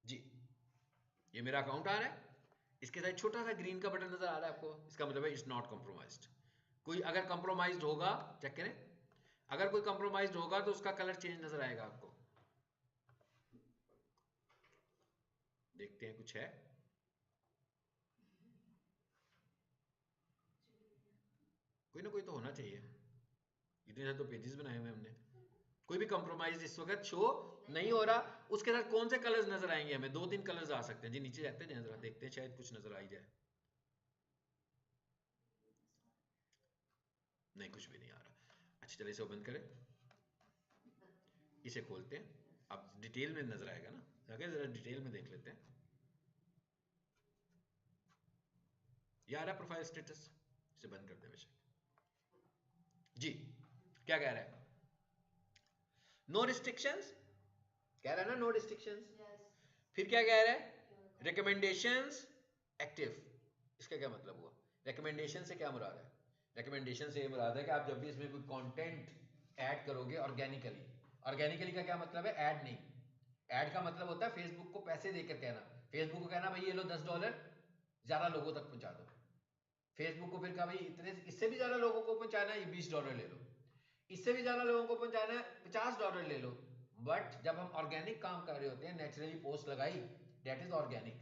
जी। ये मेरा अकाउंट आ रहा है, इसके साथ छोटा सा ग्रीन का बटन नजर आ रहा है आपको, इसका मतलब है इट्स नॉट कॉम्प्रोमाइज्ड। कोई अगर कॉम्प्रोमाइज्ड होगा, चेक करें, अगर कोई कॉम्प्रोमाइज्ड होगा तो उसका कलर चेंज नजर आएगा आपको। देखते हैं कुछ है, कोई ना कोई तो होना चाहिए, इतने सारे तो पेजेस बनाए हुए हमने। कोई भी कंप्रोमाइज इस वक्त शो नहीं हो रहा। उसके साथ कौन से कलर्स नजर आएंगे हमें? 2-3 कलर्स आ सकते हैं जी। नीचे जाते हैं जरा, देखते हैं शायद कुछ नजर आ ही जाए। नहीं, कुछ भी नहीं आ रहा। अच्छा चलिए इसे बंद करें, इसे खोलते हैं, अब डिटेल में नजर आएगा ना। अगर जरा डिटेल में देख लेते हैं, ये आ रहा है प्रोफाइल स्टेटस। इसे बंद कर दें बेशक जी। क्या कह रहा है? नो रिस्ट्रिक्शंस कह रहा है ना, नो रिस्ट्रिक्शंस। फिर क्या कह रहा है? Recommendations active. इसका क्या मतलब हुआ? रिकमेंडेशन से क्या मुराद है? रिकमेंडेशन से ये मुराद है कि आप जब भी इसमें कोई कंटेंट ऐड करोगे ऑर्गेनिकली, ऑर्गेनिकली का क्या मतलब है? ऐड नहीं। ऐड का मतलब होता है फेसबुक को पैसे देकर कहना, फेसबुक को कहना भाई ये लो $10 ज्यादा लोगों तक पहुंचा दो। फेसबुक को फिर कहा भाई इतने, इससे भी ज्यादा लोगों को पहुंचाना है, ये $20 ले लो। इससे भी ज्यादा लोगों को पहुंचाना है, $50 ले लो। बट जब हम ऑर्गेनिक काम कर रहे होते हैं, नेचुरली पोस्ट लगाई, डेट इज ऑर्गेनिक,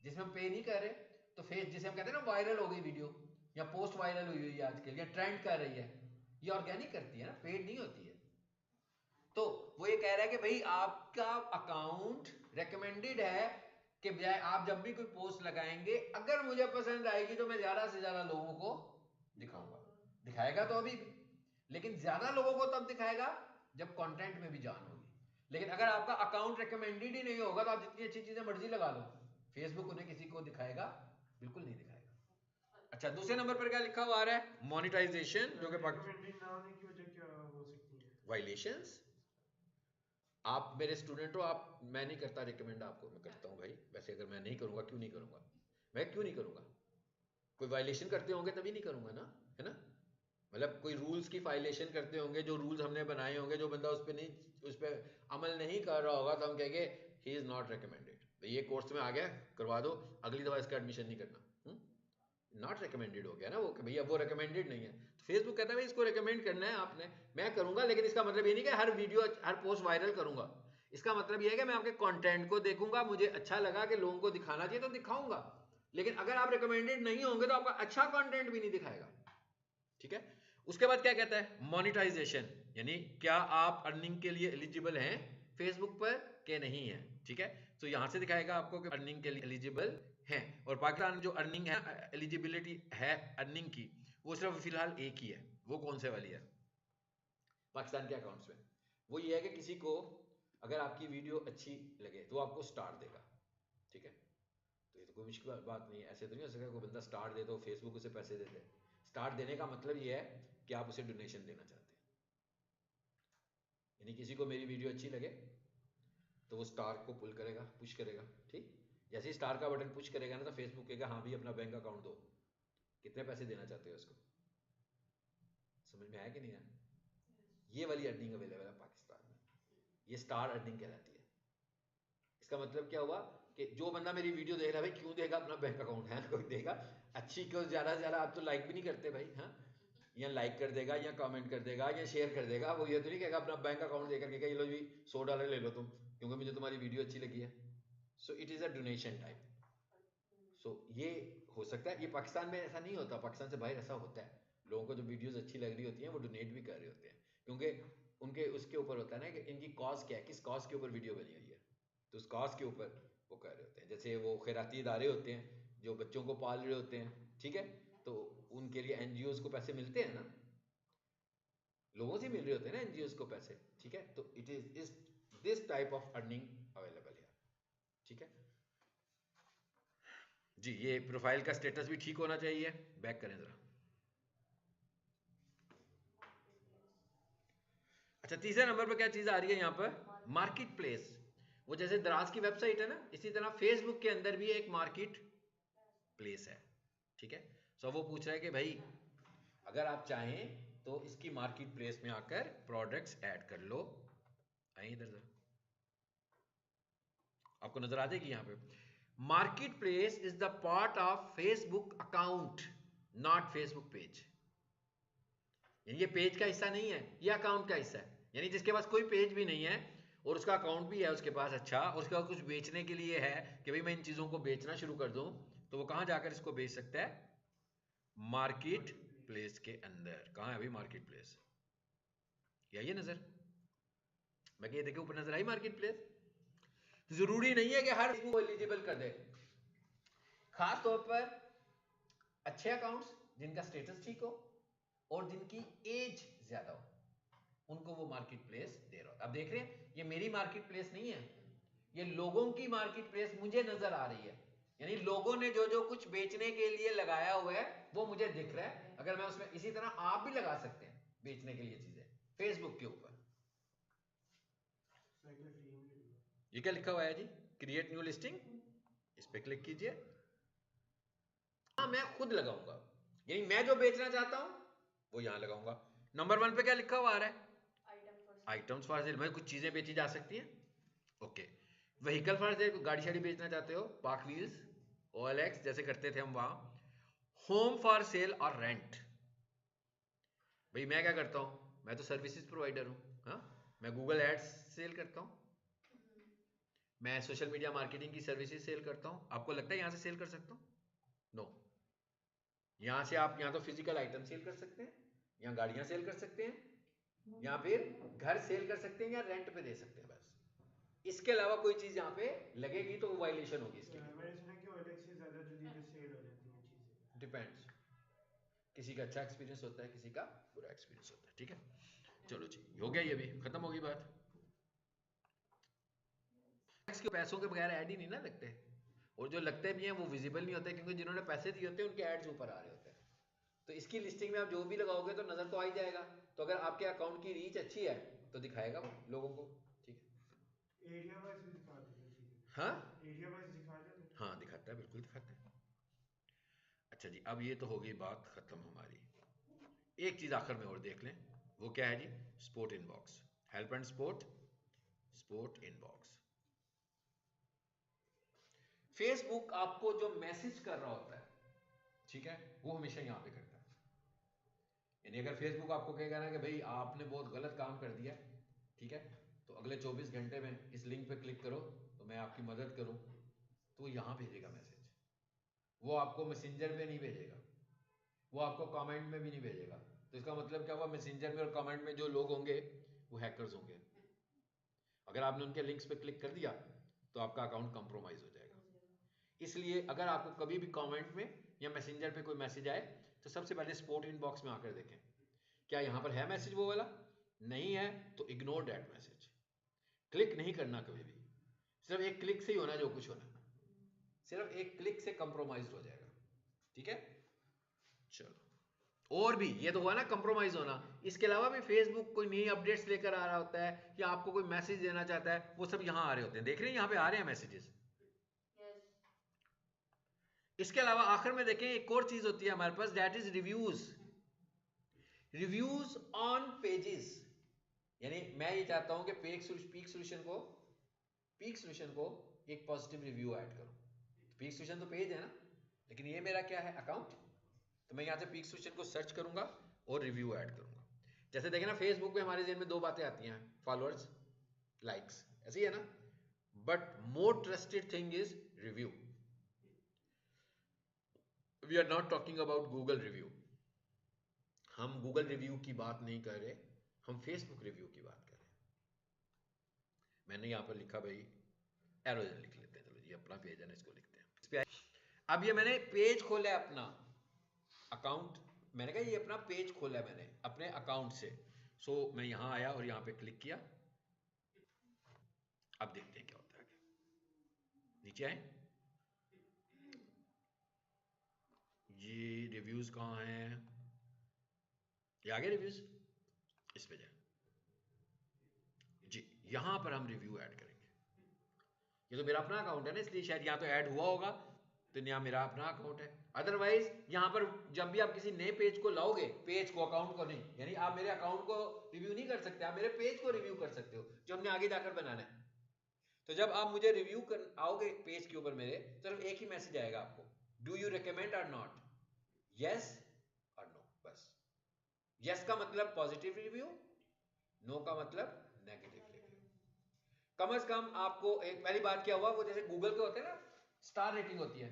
जिसमें हम पे नहीं कर रहे, तो फेस जिसे हम कहते हैं ना वायरल हो गई वीडियो या पोस्ट वायरल हुई हुई है आजकल या ट्रेंड कर रही है, ये ऑर्गेनिक करती है ना, पेड नहीं होती है। तो वो ये कह रहा है कि भाई आपका अकाउंट रिकमेंडेड है के बजाय आप जब भी कोई पोस्ट लगाएंगे, अगर मुझे पसंद आएगी तो मैं ज्यादा से ज्यादा लोगों को दिखाऊंगा। दिखाएगा तो अभी भी, लेकिन ज्यादा लोगों को तब दिखाएगा जब कंटेंट में भी जान होगी। लेकिन अगर आपका अकाउंट रिकमेंडेड ही नहीं होगा तो आप जितनी अच्छी चीजें मर्जी लगा लो, फेसबुक उन्हें किसी को दिखाएगा बिल्कुल नहीं दिखाएगा। अच्छा, दूसरे नंबर पर क्या लिखा हुआ आ रहा है? मोनेटाइजेशन, जो कि रिकमेंडेड ना होने की वजह क्या हो सकती है? वायलेशंस। आप मेरे स्टूडेंट हो, आप, मैं नहीं करता रिकमेंड आपको, मैं करता हूँ भाई। वैसे अगर मैं नहीं करूंगा, क्यों नहीं करूंगा? मैं क्यों नहीं करूंगा? कोई वायलेशन करते होंगे तभी नहीं करूंगा ना, है ना? मतलब कोई रूल्स की वायलेशन करते होंगे, जो रूल्स हमने बनाए होंगे, जो बंदा उस पर नहीं, उस पर अमल नहीं कर रहा होगा, तो हम कहेंगे ही इज नॉट रिकमेंडेड। ये कोर्स में आ गया, करवा दो, अगली दफा इसका एडमिशन नहीं करना। नॉट रिकमेंडेड हो गया ना वो, कि भैया वो रिकमेंडेड नहीं है। तो फेसबुक कहता है भाई इसको रिकमेंड करना है आपने, मैं करूंगा, लेकिन इसका मतलब ये नहीं कि हर वीडियो, हर पोस्ट वायरल करूंगा। इसका मतलब ये है कि मैं आपके कंटेंट को देखूंगा, मुझे अच्छा लगा कि लोगों को दिखाना चाहिए तो दिखाऊंगा। लेकिन अगर आप रिकमेंडेड नहीं होंगे तो आपका अच्छा कंटेंट भी नहीं दिखाएगा। ठीक है। उसके बाद क्या कहता है? मोनेटाइजेशन, यानी क्या आप अर्निंग के लिए एलिजिबल हैं फेसबुक पर के नहीं है। ठीक है, तो यहां से दिखाएगा आपको कि अर्निंग के लिए एलिजिबल हैं। और पाकिस्तान जो अर्निंग है, एलिजिबिलिटी है अर्निंग की, वो सिर्फ फिलहाल एक ही है। वो कौन से वाली है पाकिस्तान के अकाउंट्स में? वो ये है कि किसी को अगर आपकी वीडियो अच्छी लगे तो आपको स्टार देगा। ठीक है, तो ये तो कोई मुश्किल बात नहीं है। ऐसे तो नहीं हो सकता कोई बंदा स्टार दे तो फेसबुक उसे पैसे दे दे। स्टार देने का मतलब ये है कि आप उसे डोनेशन देना चाहते हैं, यानी किसी को मेरी वीडियो अच्छी लगे तो वो स्टार को पुल करेगा, पुश करेगा। ठीक, जैसे ही स्टार का बटन पुश करेगा ना, तो फेसबुक कहेगा हाँ भी अपना बैंक अकाउंट दो, कितने पैसे देना चाहते हो उसको। समझ में आया कि नहीं आया? ये वाली अर्निंग अवेलेबल है पाकिस्तान में, ये स्टार अर्निंग कहलाती है। इसका मतलब क्या हुआ कि जो बंदा मेरी वीडियो देख रहा है, भाई क्यों देगा? अपना बैंक अकाउंट है, कोई देगा अच्छी क्यों? ज्यादा से ज्यादा आप तो लाइक भी नहीं करते भाई, हाँ, या लाइक कर देगा या कमेंट कर देगा या शेयर कर देगा। वो ये तो नहीं कहेगा अपना बैंक अकाउंट देकर के ये लो जी $100 ले लो तुम, क्योंकि मुझे तुम्हारी वीडियो अच्छी लगी है। So it is a donation type. So ये हो सकता है, ये पाकिस्तान में ऐसा नहीं होता, पाकिस्तान से बाहर ऐसा होता है। लोगों को जो वीडियोस अच्छी लग रही होती हैं वो डोनेट भी कर रहे होते हैं, क्योंकि उनके उसके ऊपर होता है ना कि इनकी कॉज क्या है, किस कॉज के ऊपर वीडियो बनी हुई है, तो उस कॉज के ऊपर वो कर रहे होते हैं। जैसे वो खैराती इदारे होते हैं जो बच्चों को पाल रहे होते हैं, ठीक है, तो उनके लिए एनजीओज को पैसे मिलते हैं ना, लोगों से मिल रहे होते हैं ना एनजीओज को पैसे। ठीक है, तो it is this type of earning available है। ठीक है जी, ये प्रोफाइल का स्टेटस भी ठीक होना चाहिए। बैक करें जरा। अच्छा, तीसरे नंबर पर क्या चीज आ रही है यहाँ पर? Market place. वो जैसे दराज की वेबसाइट है ना, इसी तरह फेसबुक के अंदर भी एक मार्केट प्लेस है। ठीक है, सो वो पूछ रहा है कि भाई अगर आप चाहें तो इसकी मार्केट प्लेस में आकर प्रोडक्ट्स ऐड कर लो। आइए इधर जरा, आपको नजर आ जाएगी यहाँ पे। Market place is the part of Facebook account, not Facebook page. यानी ये पेज का हिस्सा नहीं है, ये अकाउंट का हिस्सा है। यानी जिसके पास कोई पेज भी नहीं है और उसका अकाउंट भी है उसके पास, अच्छा, और उसके पास कुछ बेचने के लिए है कि भाई मैं इन चीजों को बेचना शुरू कर दूं, तो वो कहां जाकर इसको बेच सकता है? मार्केट प्लेस के अंदर। कहां है अभी मार्केट प्लेस? ये आइए नजर, मैं ये देखे ऊपर नजर आई मार्केट प्लेस। जरूरी नहीं है कि हर को एलिजिबल कर दे, खास तौर पर अच्छे अकाउंट्स जिनका स्टेटस ठीक हो और जिनकी एज ज्यादा हो, उनको वो मार्केट प्लेस दे रहा हो। अब देख रहे हैं, ये मेरी मार्केट प्लेस नहीं है, ये लोगों की मार्केट प्लेस मुझे नजर आ रही है। यानी लोगों ने जो जो कुछ बेचने के लिए लगाया हुआ है वो मुझे दिख रहा है। अगर मैं उसमें, इसी तरह आप भी लगा सकते हैं बेचने के लिए चीजें फेसबुक के ऊपर। ये क्या लिखा हुआ है जी? क्रिएट न्यू लिस्टिंग, इस पे क्लिक कीजिए। हाँ, मैं खुद लगाऊंगा, यानी मैं जो बेचना चाहता हूं वो यहां लगाऊंगा। नंबर 1 पे क्या लिखा हुआ आ रहा है? आइटम्स फॉर सेल, मतलब कुछ चीजें बेची जा सकती हैं। ओके। व्हीकल फॉर सेल, गाड़ी शाड़ी बेचना चाहते हो, पार्क व्हील्स, OLX जैसे करते थे हम वहां। होम फॉर सेल और रेंट, भाई मैं क्या करता हूं, मैं तो सर्विसेज प्रोवाइडर हूं। हाँ, मैं गूगल एड्स सेल करता हूं, मैं सोशल मीडिया मार्केटिंग की सर्विसेज सेल करता हूं। आपको लगता है यहां से सेल कर सकता हूं? नो। यहां से आप, यहां तो फिजिकल आइटम सेल कर सकते हैं, यहां गाड़ियां सेल कर सकते हैं, या फिर घर सेल कर सकते हैं, या रेंट पे दे सकते हैं बस। इसके अलावा कोई चीज यहाँ पे लगेगी तो वो वायलेशन होगी इसके लिए। मैंने सुना कि OLX से ज्यादा जल्दी सेल हो जाती हैं चीजें। डिपेंड्स, किसी का अच्छा एक्सपीरियंस होता है, किसी का बुरा एक्सपीरियंस होता है, ठीक है। चलो जी, हो गया, ये भी खत्म होगी बात। के पैसों के बगैर ऐड ही नहीं ना लगते, और जो लगते भी हैं वो विजिबल नहीं होते, क्योंकि जिन्होंने पैसे दिए होते हैं उनके एड्स ऊपर आ रहे होते हैं। तो इसकी लिस्टिंग में आप जो भी लगाओगे तो नजर तो आ ही जाएगा। तो अगर आपके अकाउंट की रीच अच्छी है तो दिखाएगा वो लोगों को, ठीक है। एरिया वाइज भी दिखा देते हैं चीजें। हाँ एरिया वाइज दिखा देते हैं। हाँ, दिखाता है, बिल्कुल दिखाता है। अच्छा जी, अब ये तो हो गई बात खत्म हमारी। एक चीज आखिर में और देख लें, वो क्या है जी? Support inbox, help and support, support inbox. Facebook आपको जो मैसेज कर रहा होता है, ठीक है, वो हमेशा यहां पे करता है। यानी अगर फेसबुक आपको कहेगा ना कि भाई आपने बहुत गलत काम कर दिया, ठीक है, तो अगले 24 घंटे में इस लिंक पे क्लिक करो तो मैं आपकी मदद करूं, तो यहां भेजेगा मैसेज। वो आपको मैसेंजर पे नहीं भेजेगा, वो आपको कमेंट में भी नहीं भेजेगा। तो इसका मतलब क्या हुआ? मैसेंजर में और कमेंट में जो लोग होंगे वो हैकर्स होंगे। अगर आपने उनके लिंक्स पे क्लिक कर दिया तो आपका अकाउंट कंप्रोमाइज हो जाएगा। इसलिए अगर आपको कभी भी कमेंट में या मैसेंजर पे कोई मैसेज आए तो सबसे पहले स्पोर्ट इनबॉक्स में आकर देखें, क्या यहाँ पर है मैसेज वो वाला? नहीं है तो इग्नोर दैट मैसेज, क्लिक नहीं करना कभी भी। सिर्फ एक क्लिक से ही होना जो कुछ होना, सिर्फ एक क्लिक से कंप्रोमाइज हो जाएगा, ठीक है। चलो, और भी ये तो हुआ ना कंप्रोमाइज होना, इसके अलावा भी फेसबुक कोई नई अपडेट्स लेकर आ रहा होता है या आपको कोई मैसेज देना चाहता है, वो सब यहाँ आ रहे होते हैं। देख रहे हैं यहाँ पे आ रहे हैं मैसेजेस। इसके अलावा आखिर में देखें एक और चीज होती है हमारे पास, that is reviews. Reviews on pages, यानी मैं ये चाहता हूं कि पीक सोल्यूशन को एक पॉजिटिव रिव्यू ऐड करूं। पीक सोल्यूशन तो पेज है ना, लेकिन ये मेरा क्या है? अकाउंट। तो मैं यहां से पीक सोल्यूशन को सर्च करूंगा और रिव्यू ऐड करूंगा। जैसे देखें ना, फेसबुक पे हमारे जेहन में दो बातें आती हैं, फॉलोअर्स, लाइक्स, ऐसे ही है ना। But more trusted thing is review. We are not talking about Google review, हम गूगल रिव्यू की बात नहीं कर रहे, हम फेसबुक रिव्यू की बात कर रहे हैं। मैंने यहां पर लिखा भाई, एरोजन लिख लेते हैं, चलो ये अपना पेज है ना, इसको लिखते हैं इस पे। अब ये मैंने पेज खोला है अपना अकाउंट, मैंने कहा ये अपना पेज खोला है मैंने अपने अकाउंट से। सो मैं यहां आया और यहां पे क्लिक किया। अब देखते हैं क्या होता है आगे। नीचे आए, ये रिव्यूज कहां हैं? ये आगे रिव्यूज, इस पे जाए जी, यहां पर हम रिव्यू ऐड करेंगे। ये तो मेरा अपना अकाउंट है ना, इसलिए शायद यहाँ तो ऐड हुआ होगा, तो यहाँ मेरा अपना अकाउंट है। अदरवाइज यहाँ पर जब भी आप किसी नए पेज को लाओगे, पेज को, अकाउंट को नहीं, यानी आप मेरे अकाउंट को रिव्यू नहीं कर सकते, आप मेरे पेज को रिव्यू कर सकते हो जो हमने आगे जाकर बनाना है। तो जब आप मुझे रिव्यू कर आओगे पेज के ऊपर मेरे, तो सिर्फ एक ही मैसेज आएगा आपको, डू यू रिकमेंड और नॉट, यस और नो, बस। यस का मतलब पॉजिटिव रिव्यू, नो का मतलब नेगेटिव रिव्यू। कम से कम आपको एक, पहली बात क्या हुआ, वो जैसे गूगल के होते हैं ना, स्टार रेटिंग होती है,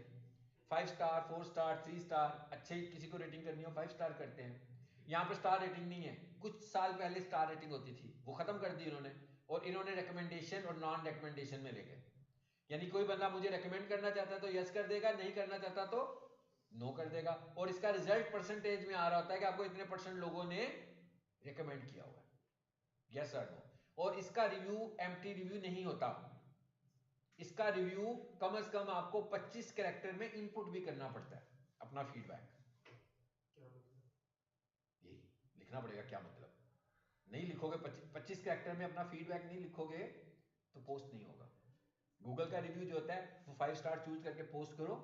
5 स्टार, 4 स्टार, 3 स्टार, अच्छे किसी को रेटिंग करनी हो 5 स्टार करते हैं। यहाँ पर स्टार रेटिंग नहीं है, कुछ साल पहले स्टार रेटिंग होती थी, वो खत्म कर दी इन्होंने, और इन्होंने रिकमेंडेशन और नॉन रिकमेंडेशन में ले गए। यानी कोई बंदा मुझे रिकमेंड करना चाहता है तो यस कर देगा, नहीं करना चाहता तो नो कर देगा, और इसका रिजल्ट परसेंटेज में आ रहा होता है कि आपको इतने % लोगों ने रिकमेंड किया हुआ है, यस और नो। और इसका रिव्यू एम्प्टी रिव्यू नहीं होता, इसका रिव्यू कम से कम आपको 25 कैरेक्टर में इनपुट भी करना पड़ता है अपना फीडबैक। क्या मतलब? यही लिखना पड़ेगा, क्या मतलब? नहीं लिखोगे 25 कैरेक्टर में अपना फीडबैक नहीं लिखोगे तो पोस्ट नहीं होगा। गूगल का रिव्यू जो होता है वो 5 स्टार चूज करके पोस्ट करो,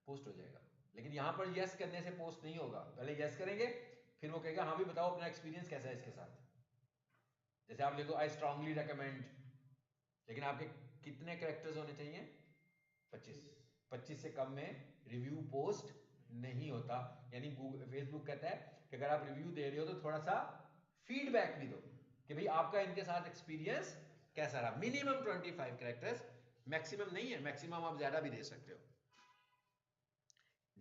पोस्ट हो जाएगा। लेकिन यहां पर यस करने से पोस्ट नहीं होगा, पहले यस करेंगे फिर वो कहेगा हाँ भी बताओ अपना एक्सपीरियंस कैसा है इसके साथ। जैसे आप लिखो आई स्ट्रांगली रेकमेंड, लेकिन आपके कितने कैरेक्टर्स होने चाहिए? 25। 25 से कम में रिव्यू पोस्ट नहीं होता। यानी फेसबुक कहता है कि अगर आप रिव्यू दे रहे हो तो थोड़ा सा फीडबैक भी दो कि भाई आपका इनके साथ एक्सपीरियंस कैसा रहा। मिनिमम 25 कैरेक्टर्स, मैक्सिमम नहीं है, मैक्सिमम आप ज्यादा भी दे सकते हो।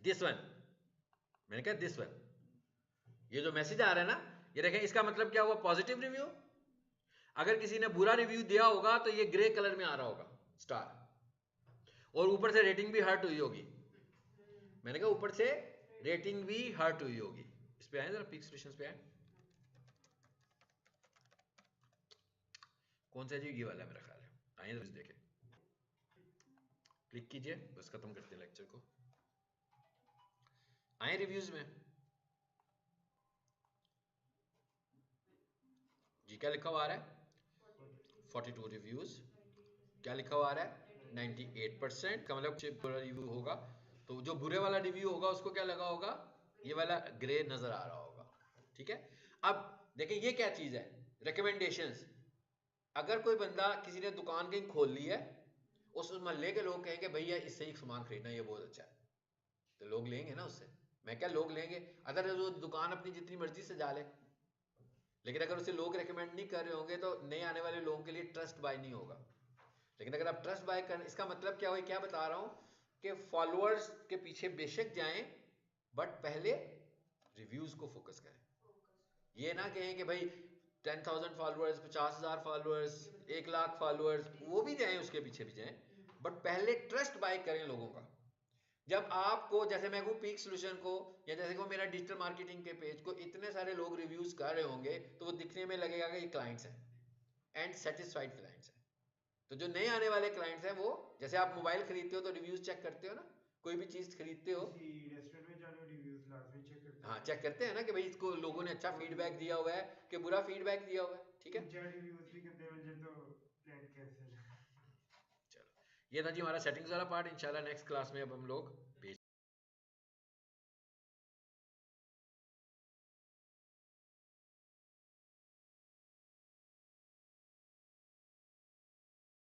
दिस वन, मैंने कहा दिस वन, ये जो मैसेज आ रहा है ना, ये देखें, इसका मतलब क्या हुआ? Positive review. अगर किसी ने बुरा रिव्यू दिया होगा तो ये ग्रे कलर में आ रहा होगा स्टार, और ऊपर से रेटिंग भी हर्ट हुई होगी। मैंने कहा ऊपर से रेटिंग भी हर्ट हुई होगी। इस पे आए जरा, पीक सॉल्यूशंस पे आए, कौन सा जी, ये वाला मेरा ख्याल है। आइए देखें, क्लिक कीजिए, बस खत्म करते हैं लेक्चर को। आए रिव्यूज में जी, क्या लिखा हुआ आ रहा है 42 रिव्यूज, क्या लिखा हुआ आ रहा है 98% का मतलब बुरा रिव्यू होगा, तो जो बुरे वाला रिव्यू होगा उसको क्या लगा होगा, ये वाला ग्रे नजर आ रहा होगा। ठीक है, अब देखिए ये क्या चीज है, रिकमेंडेशंस। अगर कोई बंदा, किसी ने दुकान कहीं खोल ली है, उस मोहल्ले के लोग कहेंगे भैया इससे ही सामान खरीदना, ये बहुत अच्छा है, तो लोग लेंगे ना उससे। मैं क्या, लोग लेंगे, अगर वो दुकान अपनी जितनी मर्जी से जा ले, लेकिन अगर उसे लोग रेकमेंड नहीं कर रहे होंगे तो नए आने वाले लोगों के लिए ट्रस्ट बाय नहीं होगा। लेकिन अगर आप ट्रस्ट बाय कर, इसका मतलब क्या हुआ, क्या बता रहा हूं कि फॉलोअर्स के पीछे बेशक जाएं, बट पहले रिव्यूज को फोकस करें। ये ना कहें कि भाई 10,000 फॉलोअर्स, 50,000 फॉलोअर्स, 1 लाख फॉलोअर्स, वो भी जाएं, उसके पीछे भी जाएं, बट पहले ट्रस्ट बाय करें लोगों का। जब आपको, जैसे मैं कहूँ पीक सॉल्यूशन को, या जैसे को मेरा डिजिटल मार्केटिंग के पेज को इतने सारे लोग रिव्यूज कर रहे होंगे, तो वो दिखने में लगेगा कि ये क्लाइंट्स हैं एंड सेटिस्फाइड क्लाइंट्स हैं। तो जो नए आने वाले क्लाइंट्स हैं वो, जैसे आप मोबाइल खरीदते हो तो रिव्यूज चेक करते हो ना, कोई भी चीज खरीदते हो, किसी रेस्टोरेंट में जाने रिव्यूज लाजमी चेक करते हाँ हैं। चेक करते हैं ना कि भाई इसको लोगों ने अच्छा फीडबैक दिया हुआ है कि बुरा फीडबैक दिया हुआ है। ठीक है, कुछ रिव्यूज भी करते हैं मुझे तो प्लान कैंसिल। चलो ये था जी हमारा सेटिंग्स वाला पार्ट। इंशाल्लाह नेक्स्ट क्लास में अब हम लोग पेज